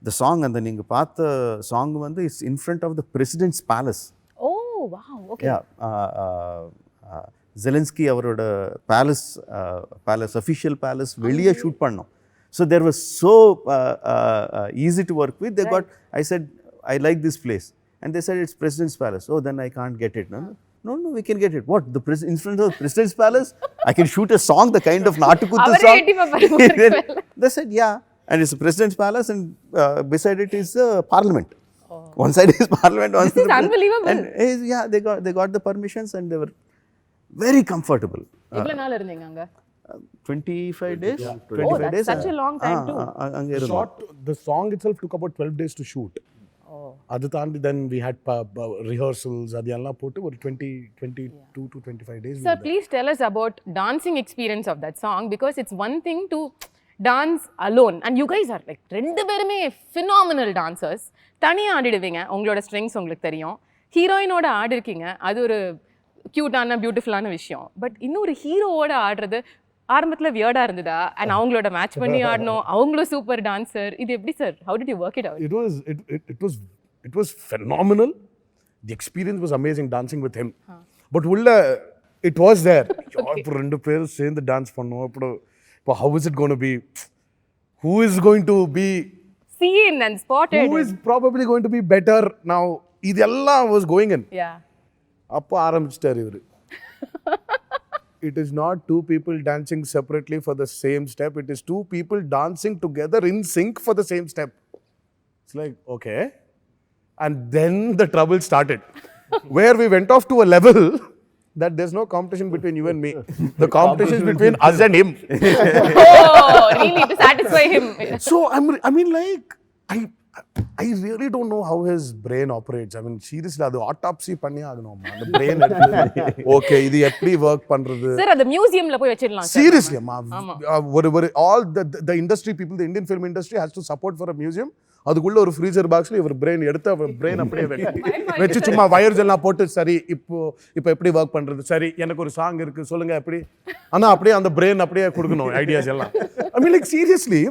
the song, and the நீங்க பார்த்த song வந்து is in front of the president's palace. Oh, wow, okay. Yeah, Zelensky அவரோட palace official palace வெளியே shoot பண்ணோம். So there was so easy to work with. They got, I said, I like this place, and they said it's president's palace. Oh, then I can't get it. No, we can get it. What, the in front of the president's palace? I can shoot a song, the kind of Natukuttu song. They said, yeah, and it's the president's palace, and beside it is parliament. One side is parliament, one side is unbelievable. And yeah, they got the permissions, and they were very comfortable. எவ்வளவு நாள் இருந்தீங்க அங்க? 25 days. Yeah, 25 days. Such a long time too. The song itself took about 12 days to shoot. அது தாண்டி then we had rehearsals அதெல்லாம் போட்டு ஒரு 22 to 25 days. Sir, please tell us about dancing experience of that song, because it's one thing to dance alone and you guys are like ரெண்டு பேருமே phenomenal dancers. தனியா ஆடிடுவீங்க, உங்களோட strengths உங்களுக்கு தெரியும். ஹீரோயினோட ஆடி இருக்கீங்க, அது ஒரு கியூட்டான பியூட்டிஃபுல்லான விஷயம். பட் இன்னொரு ஹீரோவோட ஆடுறது ஆரம்பத்துல வியர்டா இருந்ததா? அண்ட் அவங்களோட மேட்ச் பண்ணி ஆடணும், அவங்களும் சூப்பர் டான்சர். இது எப்படி sir? How did you work it out? It was phenomenal. The experience was amazing dancing with him. But ulla it was there. இப்போ ரெண்டு பேர் சேர்ந்து டான்ஸ் பண்ணோம். இப்போ how is it going to be? Who is going to be seen and spotted? Who is probably going to be better now? இதெல்லாம் was going in. Yeah. அப்போ ஆரம்பிச்சிட்டாரு இவரு. It is not two people dancing separately for the same step. It is two people dancing together in sync for the same step. It's like, okay. And then the trouble started. Where we went off to a level that there's no competition between you and me. The competition is between us and him. Oh, really? To satisfy him. So, I mean, like, I really don't know how his brain operates. I mean, seriously, அது autopsy பண்ணி ஆகணும். அந்த brain okay, இது எப்படி work பண்றது? Sir, அந்த மியூசியம்ல போய் வச்சிடலாம். Seriously, all the industry people, the Indian film industry has to support for a museum. அதுக்குள்ள ஒரு ஃப்ரீசர் பாக்ஸ்ல இவர் பிரெயின் எடுத்து அவர் பிரெயின் அப்படியே வச்சு சும்மா வயர்ஸ் எல்லாம் போட்டு சரி இப்போ எப்படி ஒர்க் பண்றது, சரி எனக்கு ஒரு சாங் இருக்கு சொல்லுங்க எப்படி, ஆனா அப்படியே அந்த பிரெயின் அப்படியே கொடுக்கணும் ஐடியாஸ் எல்லாம். I mean, like, seriously,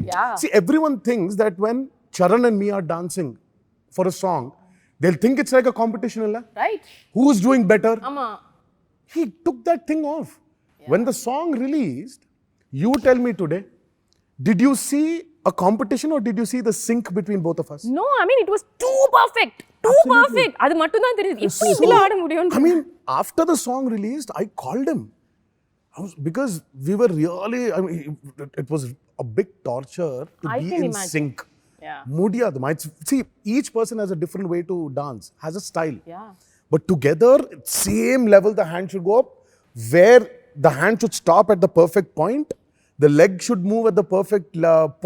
see, everyone thinks that when Charan and me are dancing for a song, they'll think it's like a competition, illa? Right. Who's doing better? Ama. He took that thing off. When the song released, you tell me today, did you see a competition or did you see the sync between both of us? No, I mean, it was too perfect. Too perfect. அது மட்டும் தான் தெரியுது. எப்படி இப்படி ஆட முடியும்? I mean, after the song released, I called him. Because we were really, I mean, it was a big torture to be in sync. Yeah. Mudiyadu. See, each person has a different way to dance, has a style. Yeah. But together, same level, the hand should go up, where the hand should stop at the perfect point, the leg should move at the perfect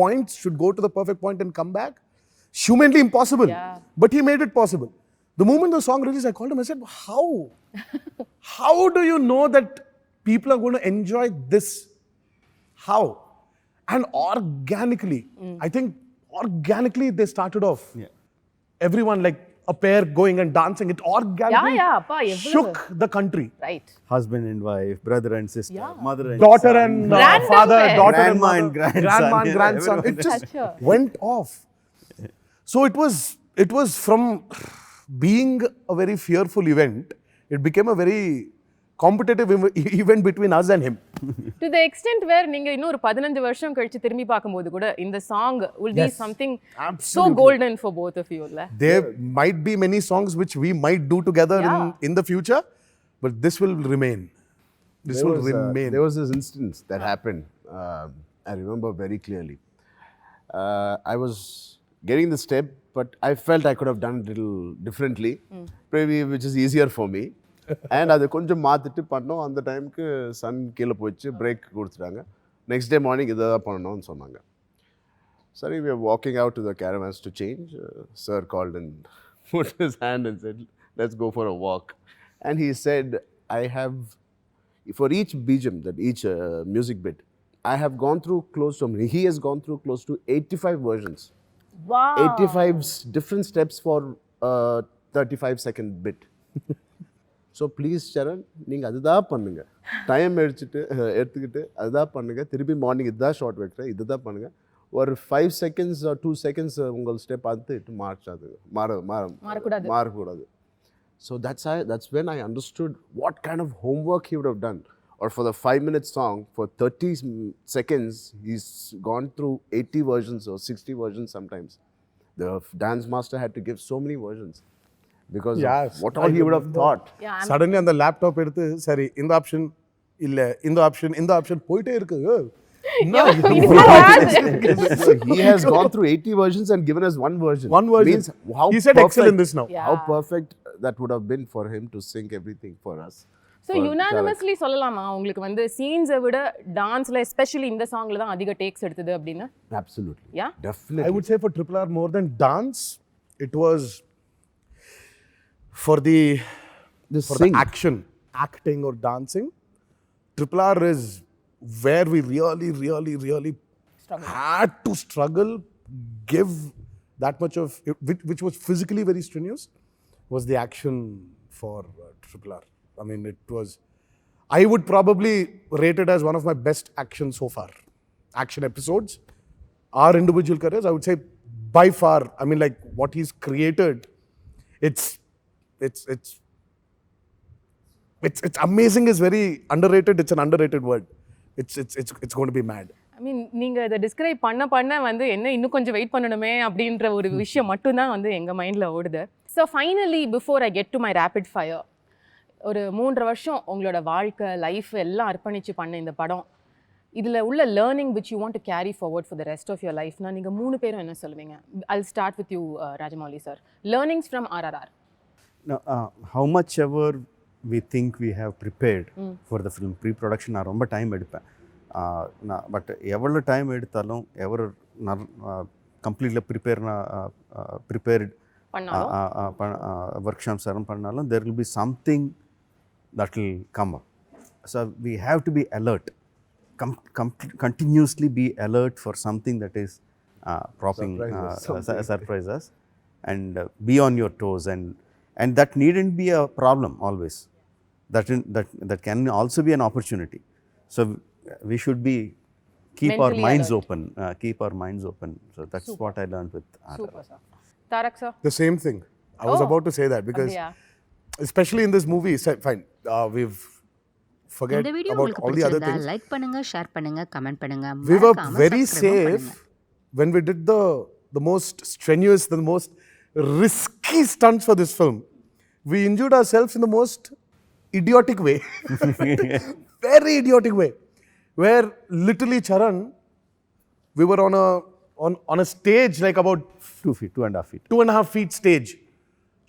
point, should go to the perfect point and come back. Humanly impossible. Yeah. But he made it possible. The moment the song released, I called him, I said, how? How do you know that people are going to enjoy this? How? And organically, I think organically they started off. Yeah. Everyone, like a pair going and dancing, it organically appa, shook the country. Right. Husband and wife, brother and sister, mother and Daughter son, and Random father, pair. daughter Grandma and and mother, grandson. grandma and Yeah, grandson. everyone. It just Sure. went off. So it was from being a very fearful event, it became a very competitive event between us and him. To the extent where நீங்க இன்னும் ஒரு 15 வருஷம் கழிச்சு திரும்பி பார்க்கும்போது கூட இந்த song will be something so golden for both of you, இல்ல? There might be many songs which we might do together in the future, but this will remain. This will remain. There was this instance that happened. I remember very clearly. I was getting the step, but I felt I could have done it a little differently, maybe which is easier for me. And அதை கொஞ்சம் மாற்றிட்டு பண்ணோம். அந்த டைமுக்கு Sun கீழே போயிடுச்சு, break கொடுத்துட்டாங்க. Next day morning இதை தான் பண்ணணும்னு சொன்னாங்க. சரி, we are walking out to the caravans to change. Sir called and put his hand and said, let's go for a walk. And he said, I have, for each BGM, that each music bit, I have gone through close to, he has gone through close to 85 versions. Wow. 85 different steps for a 35-second bit. So please Charan, நீங்கள் அதுதான் பண்ணுங்கள், time எடுத்துக்கிட்டு அதுதான் பண்ணுங்கள், திருப்பி morning இதுதான் short வைக்கிறேன், இதுதான் பண்ணுங்கள், ஒரு 5 seconds or 2 seconds உங்கள் ஸ்டெப் பார்த்து மாறக்கூடாது. So that's when I understood what kind of homework he would have done. Or for the 5-minute song, for 30 seconds, he's gone through 80 versions or 60 versions sometimes. The dance master had to give so many versions. Because of what all he would have thought. Suddenly on the laptop எடுத்து சரி இந்த option இல்ல இந்த option போயிட்டே இருக்கு. He has gone through 80 versions and given us one version. Means how he said excel in this now. How perfect that would have been for him to sync everything for us. So unanimously சொல்லலாமா உங்களுக்கு வந்து சீன்ஸை விட டான்ஸ்ல especially இந்த சாங்ல தான் அதிக tax எடுத்தது அப்படின்னு? Absolutely. Yeah. Definitely. I would say for Triple R more than dance, it was for the acting or dancing. Triple R is where we really had to struggle, give that much of it, which was physically very strenuous, was the action for Triple R. I mean, it was. I would probably rate it as one of my best action so far. Action episodes, our individual careers, I would say by far. I mean, like what he's created, it's amazing. Is very underrated. It's an underrated word. It's going to be mad. I mean, நீங்க இதை describe பண்ண வந்து என்ன இன்னும் கொஞ்சம் wait பண்ணணுமே அப்படின்ற ஒரு விஷயம் மட்டும்தான் வந்து எங்க மைண்ட்ல ஓடுது. So finally before I get to my rapid fire, ஒரு 3 வருஷம் உங்களோட வாழ்க்கை லைஃப் எல்லாம் அர்ப்பணிச்சு பண்ண இந்த படம், இதில் உள்ள learning which you want to carry forward for the rest of your லைஃப்னா நீங்கள் 3 பேரும் என்ன சொல்லுவீங்க? I'll start with you, Rajamouli sir. Learnings from RRR. Now, how much ever we think we have prepared for the film, pre-production நான் ரொம்ப time எடுப்பேன். But எவ்வளோ time எடுத்தாலும் எவ்வளோ கம்ப்ளீட்லி ப்ரிப்பேர்டு ஒர்க் ஷாப்ஸ் எல்லாம் பண்ணாலும் there will be something that will come up. So we have to be alert, continuously be alert for something that is surprise us, and be on your toes, and that needn't be a problem always. That can also be an opportunity. So we should be keep Mentally our minds alert. open, keep our minds open. So that's Super. what I learned with RRR. Super sir. Tarak sir. The same thing. I was about to say that because, especially in this movie, fine, we've forget இந்த video about உங்களுக்கு all the other பிடிச்சிருந்தா things. Like பண்ணுங்க, share பண்ணுங்க, comment பண்ணுங்க. We were மறக்காம very subscribe safe பண்ணுங்க. when we did the most strenuous, the most risky stunts for this film. We injured ourselves in the most idiotic way. Very idiotic way. Where literally Charan, we were on a stage like about 2 feet, 2.5 feet. 2.5 feet stage.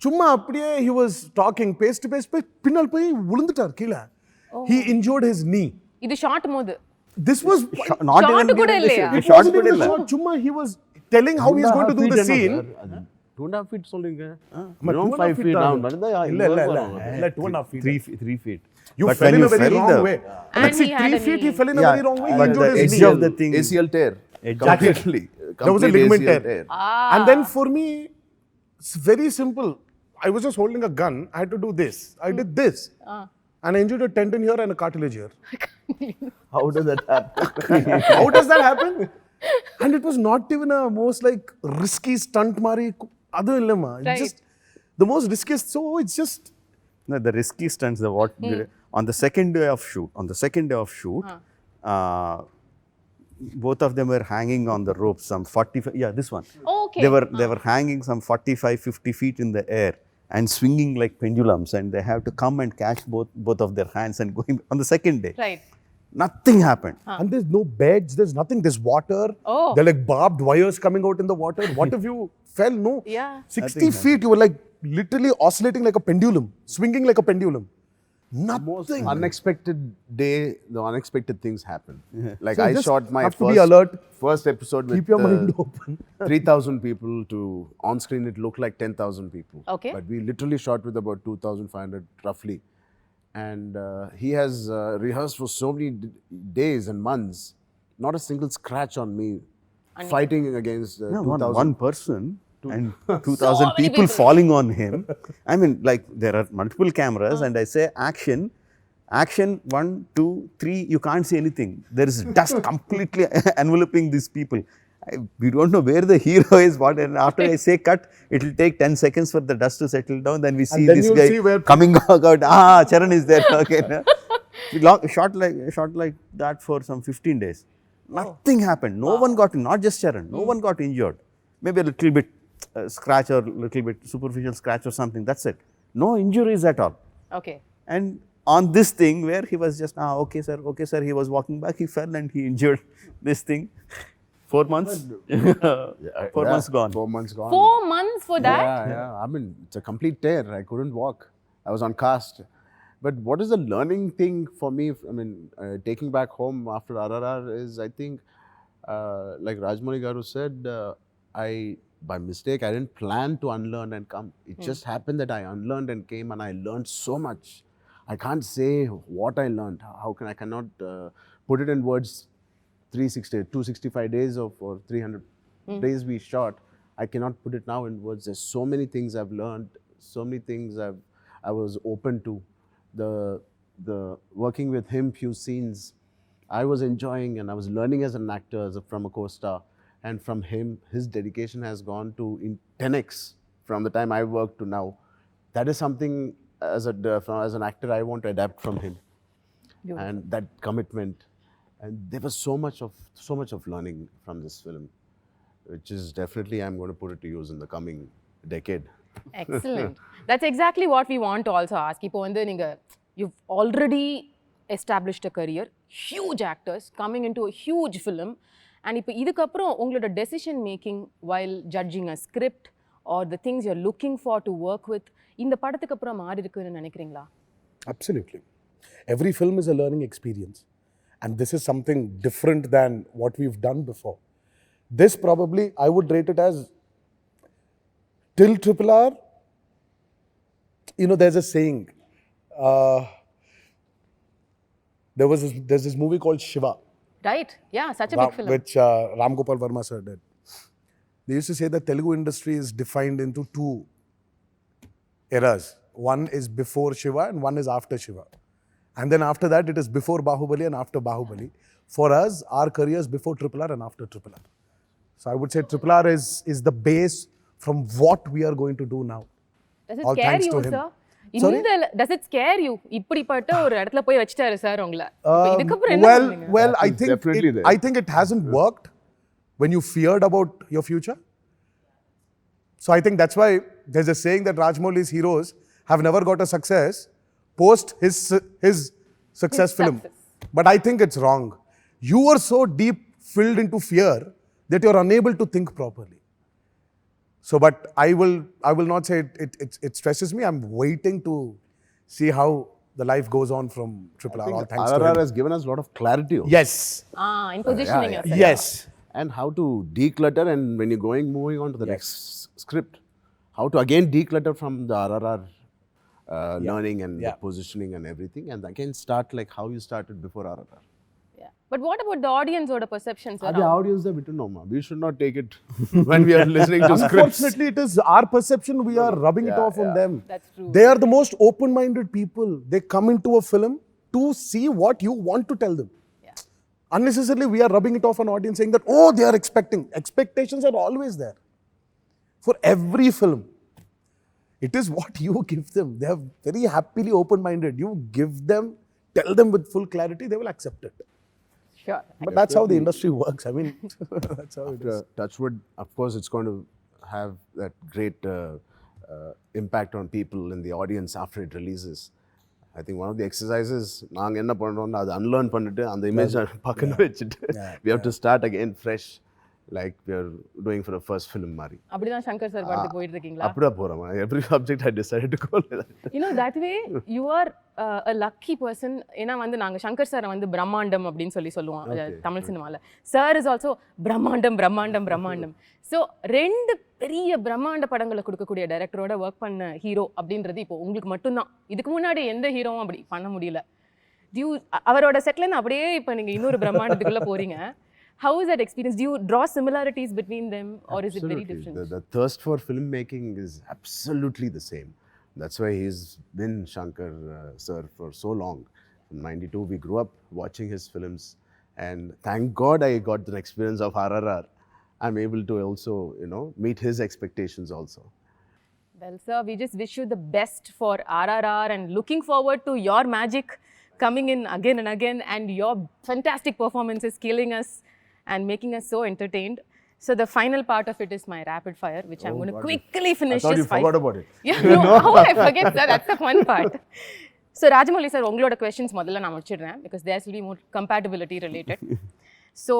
சும்மா அப்படியே he was talking, face to face போய் பின்னால் போய் விழுந்துட்டார் கீழே. He injured his knee. இது short மோது. This was Not Shot even கூட given இல்லையா? the it shot wasn't கூட even இல்ல. a shot. சும்மா he was telling how he is going to do the scene. 2.5 feet சொல்றீங்க. ஆமா, Minimum 2.5 5 feet down. நடந்தா இல்ல 2.5 feet. 3 feet. You But fell when in you a very fell wrong the- way. And Let's see, he had 3 a feet he knee. fell in a very wrong way. He but injured the his edge knee. of the thing, ACL tear. Exactly. Completely. There was a Complete ligament ACL tear. And then for me, it's very simple. I was just holding a gun. I had to do this. I did this. And I injured a tendon here and a cartilage here. How does that happen? How does that happen? And it was not even a most like risky stunt mari. Adu illama. It's Right. just the most riskiest. So it's just No, the risky stunts, on the second day of shoot, both of them were hanging on the ropes, some 45, this one. Okay. They were hanging some 45, 50 feet in the air and swinging like pendulums, and they have to come and catch both of their hands and going on the second day. Right. Nothing happened. and there's no beds, there's nothing, there's water. Oh. They're like barbed wires coming out in the water. What if you fell? No. Yeah. 60 feet, you were like literally oscillating like a pendulum, swinging like a pendulum. Most Nothing. unexpected day, the unexpected things happen. Like So I just shot my have to be alert. first episode with Keep your mind open. 3,000 people to on screen it looked like 10,000 people. Okay. But we literally shot with about 2,500 roughly. And he has rehearsed for so many days and months, not a single scratch on me, fighting against No, 2,000. one person and So 2,000 many people people. falling on him. I mean, like there are multiple cameras, and I say action, 1, 2, 3. You can't see anything. There is dust completely enveloping these people. We don't know where the hero is. What? And after I say cut, it will take 10 seconds for the dust to settle down. Then we see then this you'll guy see where coming out. Charan is there. Okay. Shot like that for some 15 days. Nothing happened. No one got, not just Charan, no one got injured. Maybe a little bit scratch or little bit superficial scratch or something. That's it. No injuries at all. Okay. And on this thing where he was just, okay sir, he was walking back, he fell and he injured this thing. 4 months? 4 months gone. 4 months gone. 4 months for that? Yeah. I mean, it's a complete tear. I couldn't walk. I was on cast. But what is the learning thing for me? I mean, taking back home after RRR is, I think, like Rajamouli Garu said, I by mistake. I didn't plan to unlearn and come. It just happened that I unlearned and came, and I learned so much. I can't say what I learned. I cannot put it in words. 265 days or 300 days we shot. I cannot put it now in words. There's so many things I've learned, so many things I was open to. The working with him, few scenes, I was enjoying, and I was learning as an actor, from a co-star. And from him, his dedication has gone to in 10x from the time I worked to now. That is something as an actor I want to adapt from him. Beautiful. And that commitment. And there was so much of learning from this film, which is definitely I'm going to put it to use in the coming decade. Excellent. That's exactly what we want to also ask. இப்போ வந்து நீங்க you've already established a career, huge actors coming into a huge film, and இப்போ இதுக்கப்புறம் உங்களோட decision making while judging a script or the things you're looking for to work with இந்த படத்துக்கு அப்புறம் மாறி இருக்குன்னு நினைக்கிறீங்களா? Absolutely. Every film is a learning experience. And this is something different than what we've done before. This probably, I would rate it as, till RRR, there's a saying. There's this movie called Shiva. Right? Yeah, such a big film. Which Ram Gopal Verma sir did. They used to say that Telugu industry is defined into two eras. One is before Shiva and one is after Shiva. And then after that, it is before Bahubali and after Bahubali. For us, our career is before RRR and after RRR. So I would say RRR is the base from what we are going to do now. Does it All scare thanks you, to him. sir? Sorry? Does it scare you? இப்படிப்பட்ட ஒரு இடத்துல போய் வச்சிட்டாரு sir உங்களை. இதுக்கப்புறம் என்ன பண்ணுவீங்க? Well, I It's think definitely there. I think it hasn't worked when you feared about your future. So I think that's why there's a saying that Rajmouli's heroes have never got a success post his success film. But I think it's wrong. You are so deep filled into fear that you're unable to think properly. So, but I will not say it stresses me. I'm waiting to see how the life goes on from RRR. All thanks to RRR him. has given us a lot of clarity also. Yes. In positioning yeah. yourself. Yes. And how to declutter, and when you're moving on to the next script, how to again declutter from the RRR learning and the positioning and everything, and again start like how you started before RRR. Yeah. But what about the audience or the perception, sir? The audience are bit no, we should not take it when we are listening to scripts. Unfortunately, it is our perception. We are rubbing it off on them. That's true. They are the most open-minded people. They come into a film to see what you want to tell them. Yeah. Unnecessarily, we are rubbing it off on audience, saying that, oh, they are expecting. Expectations are always there. For every film, it is what you give them. They are very happily open-minded. You give them, tell them with full clarity, they will accept it. Sure. But that's how the industry works. I mean, that's how it is. Touchwood, of course, it's going to have that great impact on people in the audience after it releases. I think one of the exercises, நாங்க என்ன பண்றோம்னா அதை unlearn பண்ணிட்டு அந்த image பக்கத்துல வச்சிட்டு we have to start again fresh, like we are doing for the first film மாதிரி. அப்படிதான் சங்கர் சார் படத்துக்கு போயிட்டு இருக்கீங்களா? அப்படியே போறோம். Every subject I decided to go like that. That way you are a lucky person. ஏன்னா வந்து நாங்க சங்கர் சாரை வந்து பிரம்மாண்டம் அப்படின்னு சொல்லுவோம் தமிழ் சினிமால. சார் இஸ் ஆல்சோ பிரம்மாண்டம். ஸோ 2 பெரிய பிரம்மாண்ட படங்களை கொடுக்கக்கூடிய டைரக்டரோட ஒர்க் பண்ண ஹீரோ அப்படின்றது இப்போ உங்களுக்கு மட்டும்தான். இதுக்கு முன்னாடி எந்த ஹீரோவும் அப்படி பண்ண முடியல. அவரோட செட்லேருந்து அப்படியே இப்போ நீங்க இன்னொரு பிரம்மாண்டத்துக்குள்ள போறீங்க. How is that experience? Do you draw similarities between them, or is it very different? The thirst for filmmaking is absolutely the same. That's why he's been Shankar sir for so long. In 92, we grew up watching his films, and thank God I got the experience of RRR. I'm able to also, meet his expectations also. Well, sir, we just wish you the best for RRR and looking forward to your magic coming in again and again, and your fantastic performances killing us and making us so entertained. So the final part of it is my rapid fire, which I'm going to quickly finish. I thought you forgot about it. Yeah, no, how I forget, sir? That's the fun part. So Rajamouli sir, உங்களோட questions முதல்ல நான் முடிச்சிடுறேன் because there will be more compatibility related. So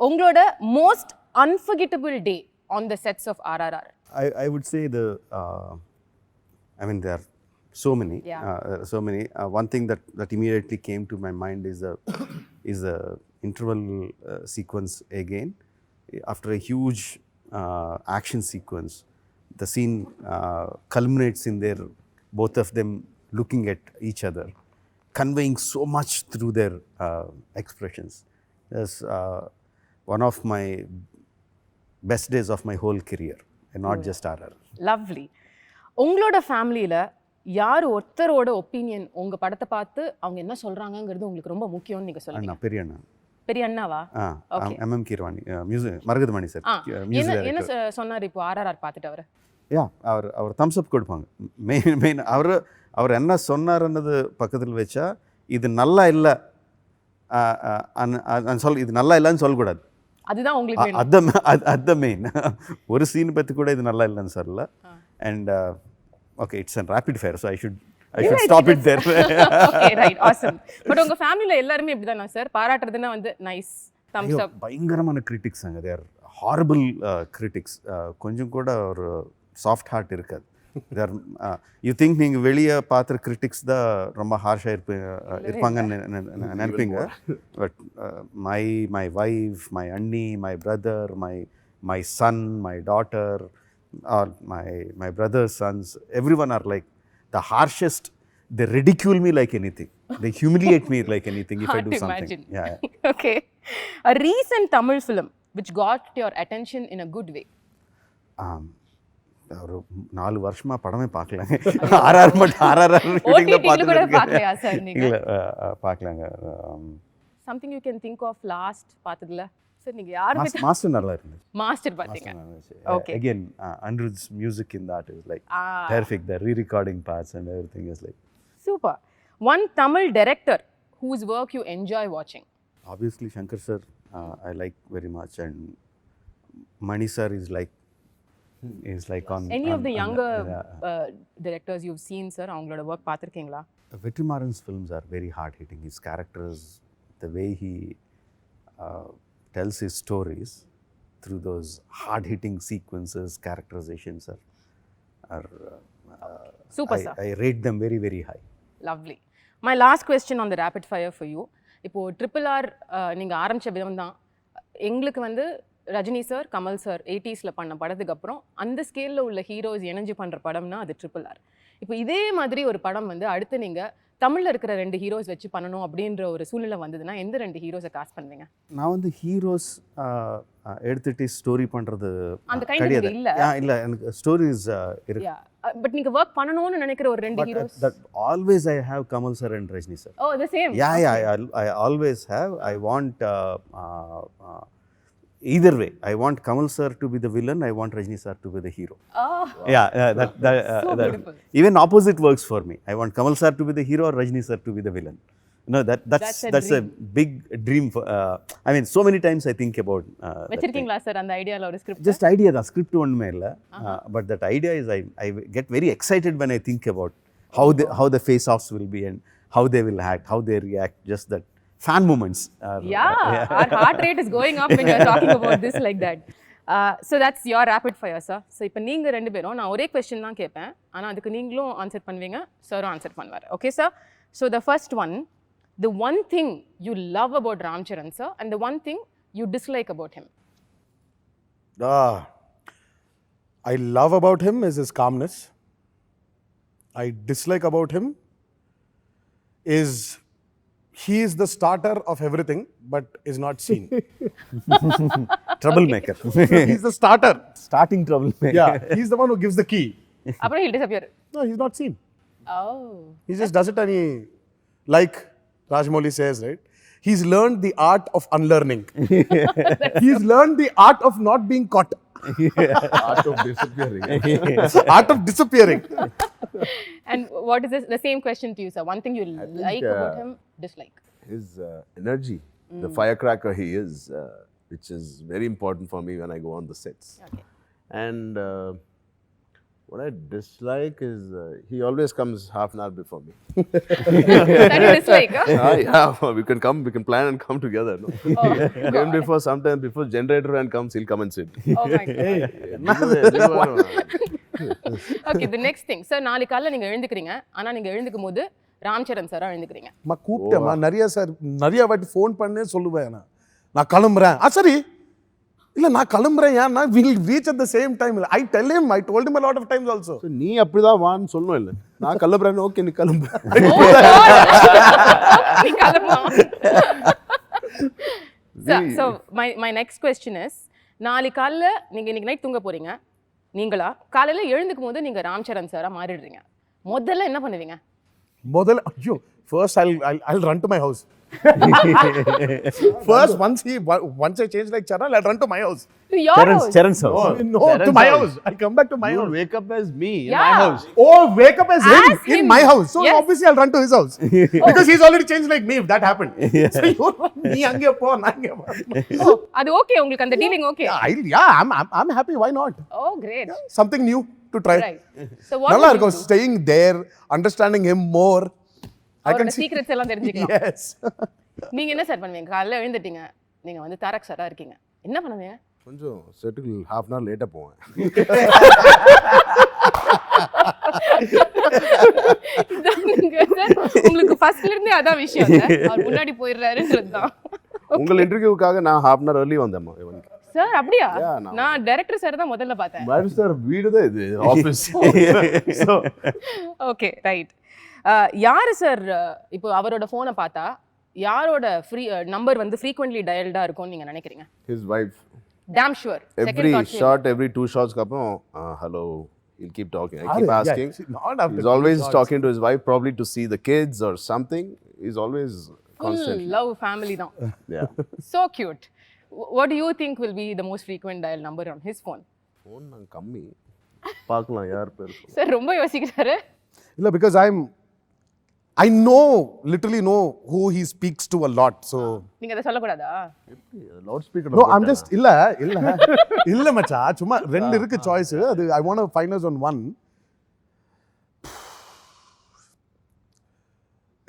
உங்களோட most unforgettable day on the sets of RRR? I would say there are so many. One thing that immediately came to my mind is the interval sequence again. After a huge action sequence. The scene culminates in their both of them looking at each other, conveying so much through their expressions. That's one of my best days of my whole career, and not just RR. Lovely. உங்களோட ஃபேமிலியில் யார் ஒருத்தரோட opinion உங்கள் படத்தை பார்த்து அவங்க என்ன சொல்கிறாங்கங்கிறது உங்களுக்கு ரொம்ப முக்கியம்னு நீங்கள் சொல்லுங்க. அண்ணா பெரிய அண்ணா. பெரிய அண்ணாவா? MM Keeravani music Maragathamani sir என்ன சொன்னார் இப்போ RRR பார்த்துட்டு அவர்? அவர் தம்ஸ் அப் கொடுப்பாங்க. மெயின் அவர் என்ன சொன்னார்ன்றது பக்கத்தில் வச்சா இது நல்லா இல்லை இது நல்லா இல்லைன்னு சொல்லக்கூடாது. அதுதான் உங்களுக்கு அது மெயின். ஒரு சீன் பற்றி கூட இது நல்லா இல்லைன்னு சொல்லல. And okay, it's a rapid fire, so I should stop it there. Okay, right, awesome. But உங்க ஃபேமிலில எல்லாரும் இப்படி தானா சார்? பாராட்டுறதுன்னா வந்து நைஸ், தம்ஸ் அப். பயங்கரமான கிரிட்டிக்ஸ் அங்கே. தேர் ஹாரிபிள் கிரிட்டிக்ஸ். கொஞ்சம் கூட ஒரு சாஃப்ட் ஹார்ட் இருக்காது. தேர் யூ திங்க் நீங்கள் வெளியே பார்த்துற கிரிட்டிக்ஸ் தான் ரொம்ப ஹார்ஷாக இருப்பாங்கன்னு நினைப்பீங்க. பட் மை வைஃப், மை அண்ணி, my brother, my son, my daughter, or my brother's sons, everyone are like the harshest. They ridicule me like anything. They humiliate me like anything if I do something. Yeah. Okay. A recent Tamil film which got your attention in a good way. ஒரு 4 வருஷமா படமே பார்க்கலங்க. RRR ஷூட்டிங்ல பார்க்கலையா sir நீங்க? இல்ல பார்க்கலங்க. Something you can think of last பார்த்ததுல sir நீங்க யார்? Master நல்லா இருந்துச்சு. மாஸ்டர் பாத்தீங்க? Okay. Again, Anirudh's music in that is like perfect. The re-recording parts and everything is like super. One Tamil director whose work you enjoy watching? Obviously Shankar sir, I like very much, and Mani sir is like on any of the younger directors you've seen sir, avangaloda work paathirkeenga? Vetrimaran's films are very hard hitting. His characters, the way he tells his stories through those hard hitting sequences, characterizations are super sir. I rate them very very high. Lovely. My last question on the rapid fire for you. இப்போ RRR நீங்க ஆரம்பிச்ச விதம் தான் எங்களுக்கு வந்து Rajini sir, Kamal sir 80s பண்ண படத்துக்கு அப்புறம் அந்த ஸ்கேலில் உள்ள ஹீரோஸ் இணைஞ்சு பண்ணுற படம்னா அது RRR. இப்போ இதே மாதிரி ஒரு படம் வந்து அடுத்து நீங்கள் தமிழில் இருக்கிற 2 ஹீரோஸ் வச்சு பண்ணணும் அப்படின்ற ஒரு சூழ்நிலை வந்ததுன்னா எந்த 2 ஹீரோஸை காஸ்ட் பண்ணுவீங்க? நான் வந்து ஹீரோஸ் எடுத்துட்டு ஸ்டோரி பண்ணுறது அந்த கைண்ட் இல்லை எனக்கு ஸ்டோரிஸ் இருக்கு. பட் நீங்கள் ஒர்க் பண்ணணும்னு நினைக்கிற ஒரு 2 heroes? That always I have Kamal sir and Rajni sir. Oh, the same? Yeah, I always have. I want either way. I want Kamal sir to be the villain. I want Rajni sir to be the hero. Oh. Yeah, so beautiful. Even opposite works for me. I want Kamal sir to be the hero or Rajni sir to be the villain. No, that's a big dream for, I mean, so many times I think about வெச்சிருக்கீங்களா sir அந்த ஐடியால ஒரு script? Just idea da script ஒண்ணுமே இல்ல. But that idea is I get very excited when I think about how the face offs will be and how they will act, how they react, just that fan moments. Our heart rate is going up when you are talking about this like that. So that's your rapid fire sir. So இப்போ நீங்க 2 பேரும் நான் ஒரே question தான் கேட்பேன். ஆனா அதுக்கு நீங்களும் ஆன்சர் பண்ணுவீங்க, சரும் ஆன்சர் பண்ணுவார். Okay sir? So the first one, the one thing you love about Ram Charan sir and the one thing you dislike about him? I love about him is his calmness. I dislike about him is he is the starter of everything but is not seen. Troublemaker. He's the starter. Starting troublemaker. Yeah, he's the one who gives the key. அப்புறம் he'll disappear. No, he's not seen. Oh. He just does it and he, like Mouli says, right? He's learned the art of unlearning. He's learned the art of not being caught. Art of disappearing. Art of disappearing. And what is this? The same question to you sir. One thing you like about him, dislike? His energy, the firecracker he is, which is very important for me when I go on the sets. Okay. And what I dislike is he always comes half an hour before me. That you dislike, huh? Yeah, we can plan and come together. No? Even before, sometimes before generator and comes, he'll come and sit. Oh my God. Okay, the next thing. Sir, நாளைக்கு காலையில நீங்க எழுந்துக்கிறீங்க. ஆனா நீங்க எழுந்துக்கும் போது ராம் சரண் சாரா எழுந்துக்கிறீங்க. கூப்பிட்டேன் நிறைய sir, நிறைய வாட்டி ஃபோன் பண்ணே சொல்லுவேன் நான் கிளம்புறேன். சரி இல்ல நான் கிளம்புறேன் ஏன்னா we'll reach at the same time. I tell him, I told him a lot of times also. So, நீ அப்படிதான் வான்னு சொல்லணும் இல்லை, நான் கிளம்புறேன்னு ஓகே நீ கிளம்பு. நீ கிளம்பு. So my next question is, நாளைக்கு காலைல நீங்க இன்னைக்கு நைட் தூங்க போறீங்க, நீங்களா காலையில எழுந்துக்கும் போது நீங்க ராம் சரண் சாரா மாறிடுறீங்க, முதல்ல என்ன பண்ணுவீங்க? முதல்ல ஐயோ first I'll run to my house. First once I change like Charan, I'll run to my house. To your house? Charan's house. No, to my house. I come back to my house. Wake up as me in Yeah. my house. Oh, wake up as him As in him. my house. So Yes. obviously I'll run to his house. Because he's already changed like me if that happened. So you நீ அங்கே போ நான் இங்கே போ. Oh, அது okay, உங்களுக்கு அந்த dealing okay? I'm happy, why not? Oh, great. Something new to try. Right. So what நல்லா will you இருக்கும் do? staying there, understanding him more. I can அவரோட see. சீக்ரெட்ஸ் எல்லாம் தெரிஞ்சுக்கலாம். Yes. நீங்க என்ன சார் பண்ணுவீங்க? காலையில எழுந்துட்டீங்க, நீங்க வந்து தாரக் சாரா இருக்கீங்க, என்ன பண்ணுவீங்க? கொஞ்சம் செட்டுக்கு half an hour லேட்டாக போவேன். இதானுங்க சார், உங்களுக்கு ஃபர்ஸ்ட்ல இருந்தே அதான் விஷயம் இல்ல, அவர் முன்னாடி போயிடுறாருன்றதுதான். உங்கள் இன்டர்வியூக்காக நான் half an hour early வந்தேம்மா இவனுக்கு. சார் அப்படியா? Yeah, நான் டைரக்டர் சார் தான் முதல்ல பார்த்தேன். பாரு சார், வீடு தான் இது, ஆஃபீஸ். Okay, right. யாரு சார் இப்போ அவரோட ஃபோனை பார்த்தா யாரோட நம்பர் வந்து frequently dialed-ஆ இருக்கும்னு நீங்க நினைக்கிறீங்க? His wife. Damn sure. Every shot, every 2 shots அப்புறம் hello, he'll keep talking. I keep asking. Not after He's always talking to his wife, probably to see the kids or something. He's always Full constantly. love family தான். Yeah. So cute. What do you think will be the most frequent dial number on his phone? Phone நான் கம்மி பார்க்கலாம் யார் பேர். Sir ரொம்ப யோசிக்கிறாரு. இல்ல because I literally know who he speaks to a lot, so நீங்க அதை சொல்லக்கூடாதா? Loud speaker. no, I'm just இல்ல மச்சான், சும்மா ரெண்டு இருக்கு சாய்ஸ், அது I want to finalize on one.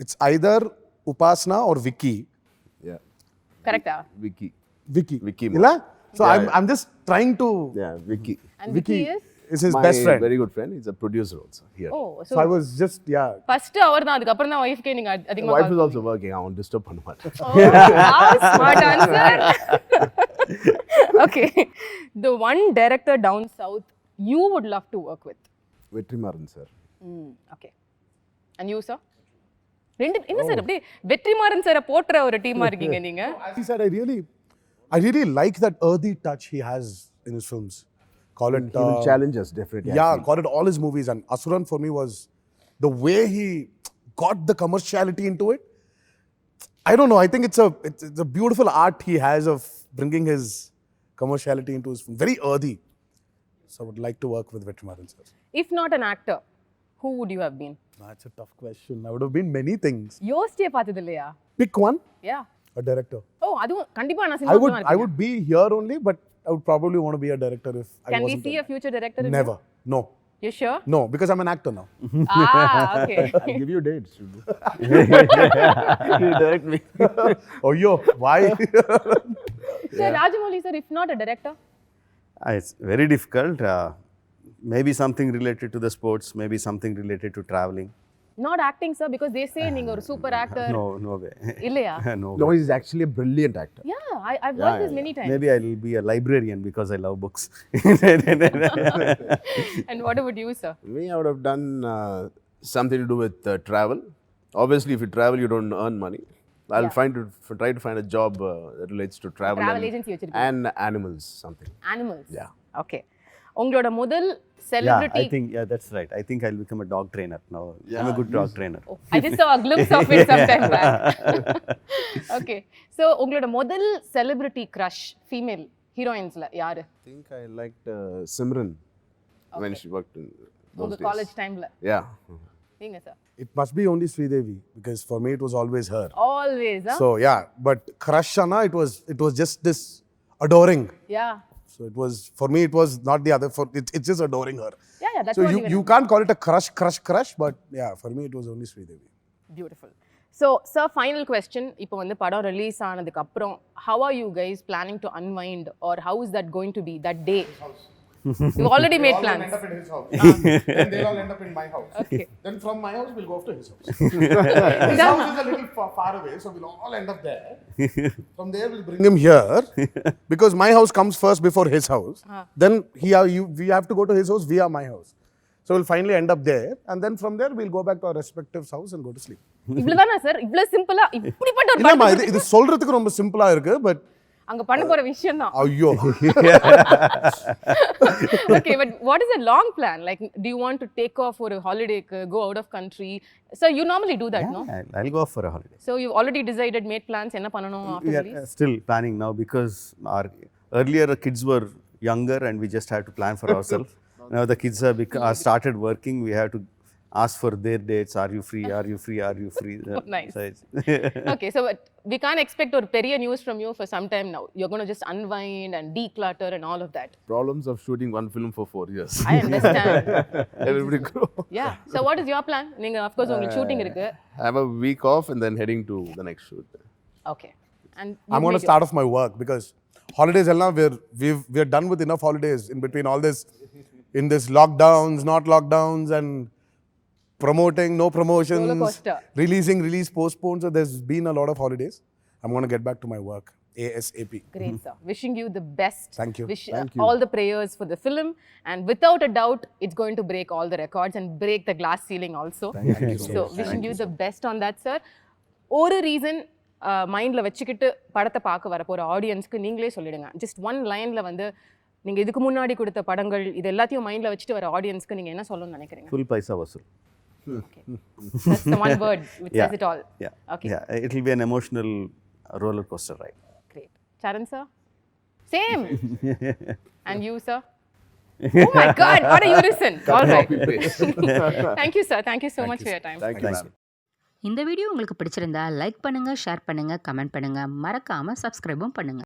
It's either Upasna or Vicky. Yeah. கரெக்டா? Vicky. Vicky இல்ல? So Yeah, I'm just trying to Yeah, Vicky. And Vicky is his My best friend. very good friend. He's a producer also here. oh, So I was just first அவர் தான், அதுக்கு அப்புறம் தான் வைஃப்கே நீங்க அதிகமா Wife is also working. I won't disturb பண்ண மாட்டேன். smart answer. Okay, the one director down south you would love to work with? Vetrimaaran sir. Okay, and you sir? ரெண்டு என்ன சார் அப்படியே வெற்றிமாறன் சாரை போட்ற ஒரு டீமா இருக்கீங்க நீங்க? he said I really like that earthy touch he has in his films. Call it He will challenge us definitely. I yeah, feel. call it all his movies, and Asuran for me was the way he got the commerciality into it. I don't know, I think it's a beautiful art he has of bringing his commerciality into his film. Very earthy. So I would like to work with Vetrimaran sir. If not an actor, who would you have been? That's a tough question. I would have been many things. யோசிச்சே பார்த்தது இல்லையா? Pick one. Yeah. A director. Oh, அதுவும் கண்டிப்பா நான் I would be here only, but I would probably want to be a director if I Can we wasn't. see a future director in Never. No. you? You sure? No, because I'm an actor now. Okay. I'll give you dates. You direct me. Oh, yo, why? Sir, Rajamouli sir, if not a director? It's very difficult. Maybe something related to the sports, maybe something related to traveling. Not acting sir, because they say நீங்க ஒரு super actor. No way. இல்லையா? No No, way. he's actually a brilliant actor. Yeah, I've heard this many times. Maybe I'll be a librarian because I love books. And what about you sir? Me, I would have done something to do with travel. Obviously, if you travel, you don't earn money. I'll try to find a job that relates to travel agency வச்சிருக்கீங்க. and animals, something. Animals. Yeah. Okay. உங்களோட முதல் Yeah, celebrity. I think that's right. I think I'll become a dog trainer now. I'm a good dog trainer. Oh, I just saw a glimpse of it sometime back. Okay. So உங்களோட முதல் celebrity crush female heroinesல யாரு? I think I liked Simran when she worked in those உங்க days. College டைம்ல. Yeah. நீங்க sir? It must be only Sridevi, because for me it was always her. Always, huh? So yeah, but crush Anna, it was just this adoring. Yeah. So it was, for me it was not the other, it's just adoring her. Yeah, that's So what you can't call it a crush, but yeah, for me it was only Sridevi. Beautiful. So, sir, final question. இப்போ வந்து படம் release ஆனதுக்கு அப்புறம் how are you guys planning to unwind, or how is that going to be that day? You already made All will plans. end up in his house. Then they'll all end up in my house. Okay. Then from my house, we'll go off to his house. His house is a little far away, so we'll all end up there. From there, we'll bring him here because my house comes first before his house. Then we have to go to his house via my house. So we'll finally end up there, and then from there, we'll go back to our respective house and go to sleep. இவ்வளவுதானா sir? இவ்வளவு சிம்பிளா இப்படிப்பட்ட ஒரு இல்லம்மா படம் இது சொல்றதுக்கு ரொம்ப சிம்பிளா இருக்கு பட் அங்க பண்ண போற விஷயம் தான். ஐயோ Okay, but what is a long plan? Like, do you want to take off for a holiday, go out of country? So you normally do that, no? I'll go for a holiday. So you've already decided, made plans, என்ன பண்ணனும் after We are release? still planning now because our earlier kids were younger and we just had to plan for ourselves. Now the kids are started working. We have to ask for their dates. Are you free? Are you free? Are you free? Nice. So it's Okay, so but we can't expect or பெரிய news from you for some time now. You're going to just unwind and declutter and all of that. Problems of shooting one film for 4 years. I understand. Everybody grow. Yeah. So what is your plan? நீங்க of course உங்களுக்கு shooting இருக்கு. I have a week off and then heading to the next shoot. Okay. And I'm going to start off my work because holidays we're done with enough holidays in between all this in this lockdowns, not lockdowns, and promoting, no Roller promotions, coaster. release postponed. So there's been a lot of holidays. I'm going to get back to my work ASAP. Great, sir. Wishing you the best. Thank you. All the prayers for the film, and without a doubt, it's going to break all the records and break the glass ceiling also. Thank you so So much. wishing you the best on that, sir. ஒரு reason மைண்ட்ல வச்சுக்கிட்டு படத்தை பார்க்க வர போற ஆடியன்ஸ்க்கு நீங்களே சொல்லிடுங்க. ஜஸ்ட் ஒன் லைன்ல வந்து நீங்க இதுக்கு முன்னாடி கொடுத்த படங்கள் இது எல்லாத்தையும் மைண்ட்ல வச்சுட்டு வர ஆடியன்ஸ்க்கு நீங்க என்ன சொல்லணும்னு நினைக்கிறீங்க? full paisa vasool. Okay. That's the one word which says it all. Yeah. Okay. Yeah. It will be an emotional roller coaster ride. Great. Charan, sir? Same. And you, sir? Oh my God, what a unison. All right. Copy paste. Thank you, sir. Thank you so much for your time. Thank you, Thanks. ma'am. இந்த video உங்களுக்கு பிடிச்சிருந்தா like பண்ணுங்க, share பண்ணுங்க, comment பண்ணுங்க, மறக்காம சப்ஸ்கிரைபும் பண்ணுங்க.